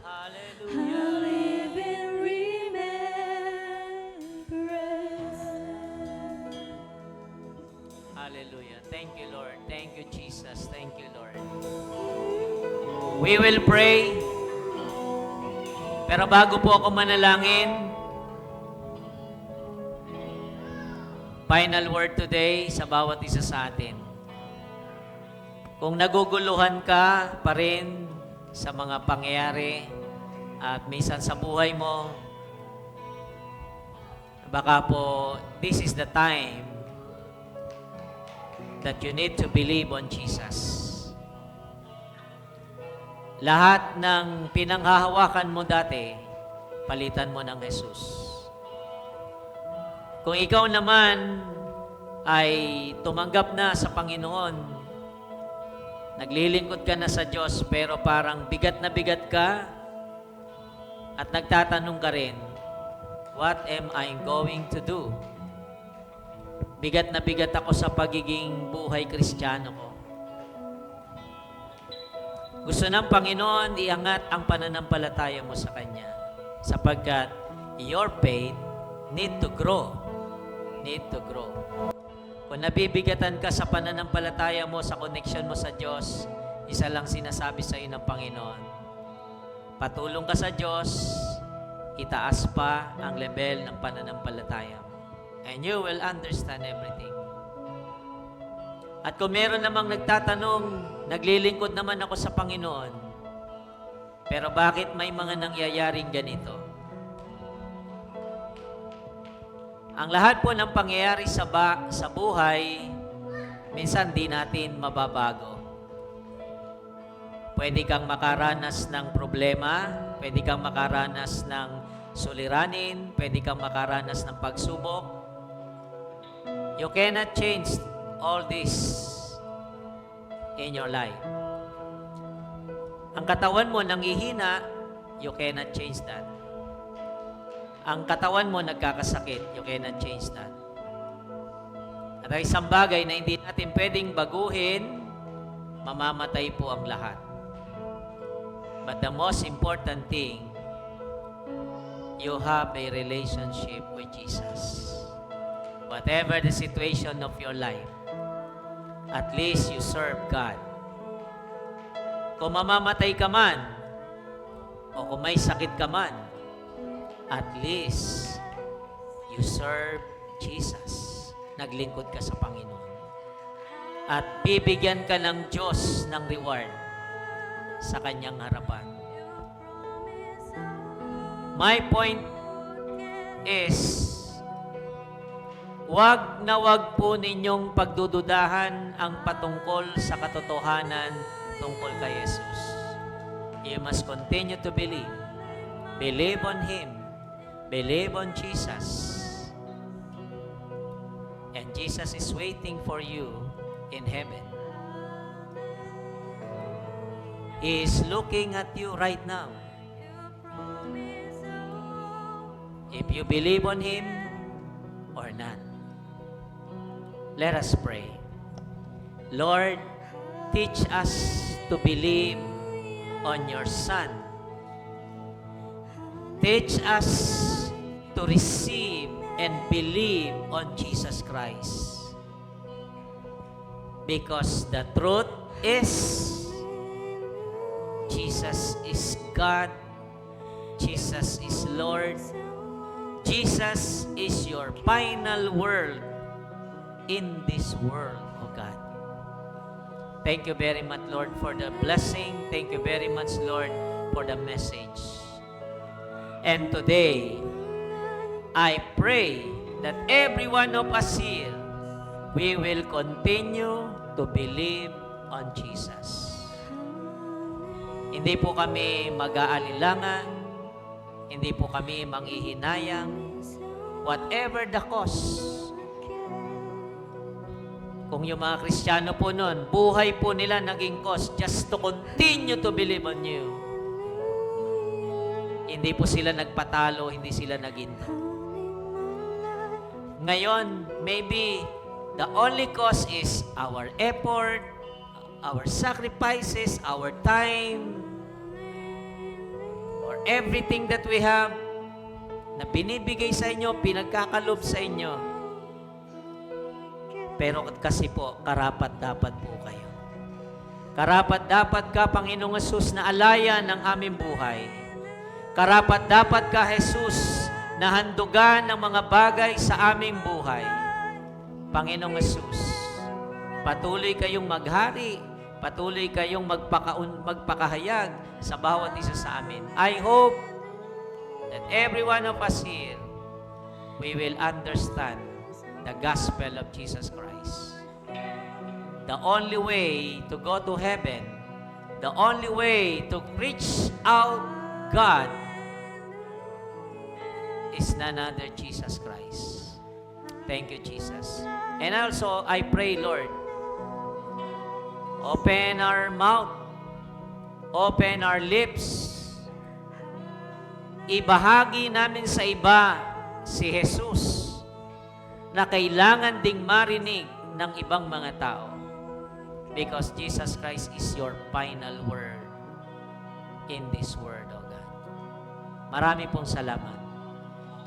I Hallelujah. live in remembrance. Hallelujah. Thank you, Lord. Thank you, Jesus. Thank you, Lord. We will pray. Pero bago po ako manalangin, final word today sa bawat isa sa atin. Kung naguguluhan ka pa rin sa mga pangyayari at minsan sa buhay mo, baka po this is the time that you need to believe on Jesus. Lahat ng pinanghahawakan mo dati, palitan mo ng Jesus. Kung ikaw naman ay tumanggap na sa Panginoon, naglilingkod ka na sa Diyos, pero parang bigat na bigat ka at nagtatanong ka rin, what am I going to do? Bigat na bigat ako sa pagiging buhay Kristiyano ko. Gusto ng Panginoon iangat ang pananampalataya mo sa Kanya sapagkat your faith need to grow. Need to grow. Kung nabibigatan ka sa pananampalataya mo, sa connection mo sa Diyos, isa lang sinasabi sa iyo ng Panginoon. Patulong ka sa Diyos, itaas pa ang level ng pananampalataya mo. And you will understand everything. At kung meron namang nagtatanong, naglilingkod naman ako sa Panginoon, pero bakit may mga nangyayaring ganito? Ang lahat po ng pangyayari sa buhay, minsan di natin mababago. Pwede kang makaranas ng problema, pwede kang makaranas ng suliranin, pwede kang makaranas ng pagsubok. You cannot change all this in your life. Ang katawan mo nangihina, you cannot change that. Ang katawan mo nagkakasakit, you cannot change that. At ang isang bagay na hindi natin pwedeng baguhin, mamamatay po ang lahat. But the most important thing, you have a relationship with Jesus. Whatever the situation of your life, at least you serve God. Kung mamamatay ka man, o kung may sakit ka man, at least you serve Jesus. Naglingkod ka sa Panginoon. At bibigyan ka ng Diyos ng reward sa Kanyang harapan. My point is, wag na wag po ninyong pagdududahan ang patungkol sa katotohanan tungkol kay Jesus. You must continue to believe. Believe on Him. Believe on Jesus. And Jesus is waiting for you in heaven. He is looking at you right now. If you believe on Him or not. Let us pray. Lord, teach us to believe on your Son. Teach us to receive and believe on Jesus Christ. Because the truth is, Jesus is God. Jesus is Lord. Jesus is your final word in this world, oh God. Thank you very much, Lord, for the blessing. Thank you very much, Lord, for the message. And today, I pray that every one of us here, we will continue to believe on Jesus. Hindi po kami mag-aalilangan, hindi po kami manghihinayang, whatever the cost. Kung yung mga Kristiyano po nun, buhay po nila naging cost just to continue to believe on you. Hindi po sila nagpatalo, hindi sila naginto. Ngayon, maybe the only cost is our effort, our sacrifices, our time, or everything that we have na binibigay sa inyo, pinagkakalob sa inyo. Pero kasi po, karapat-dapat po kayo. Karapat-dapat ka, Panginoong Hesus, na alayan ng aming buhay. Karapat-dapat ka, Jesus, na handugan ng mga bagay sa aming buhay. Panginoong Hesus, patuloy kayong maghari, patuloy kayong magpakahayag sa bawat isa sa amin. I hope that every one of us here, we will understand the gospel of Jesus Christ. The only way to go to heaven, the only way to reach out God is none other Jesus Christ. Thank you, Jesus. And also, I pray, Lord, open our mouth, open our lips, ibahagi namin sa iba si Jesus na kailangan ding marinig ng ibang mga tao. Because Jesus Christ is your final word in this world, O God. Marami pong salamat.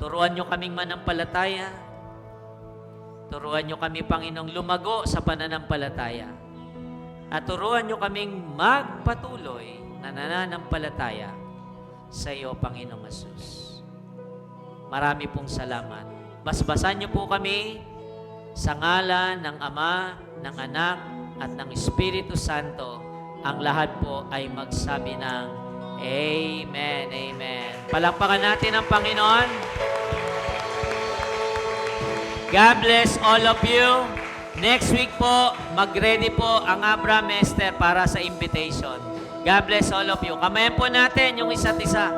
Turuan nyo kaming manampalataya. Turuan nyo kami, Panginoong, lumago sa pananampalataya. At turuan nyo kaming magpatuloy na nananampalataya sa iyo, Panginoong Hesus. Marami pong salamat. Basbasan niyo po kami sa ngalan ng Ama, ng Anak, at ng Espiritu Santo. Ang lahat po ay magsabi ng Amen, Amen. Palakpakan natin ang Panginoon. God bless all of you. Next week po, mag-ready po ang Abraham Esther para sa invitation. God bless all of you. Kamayan po natin yung isa't isa.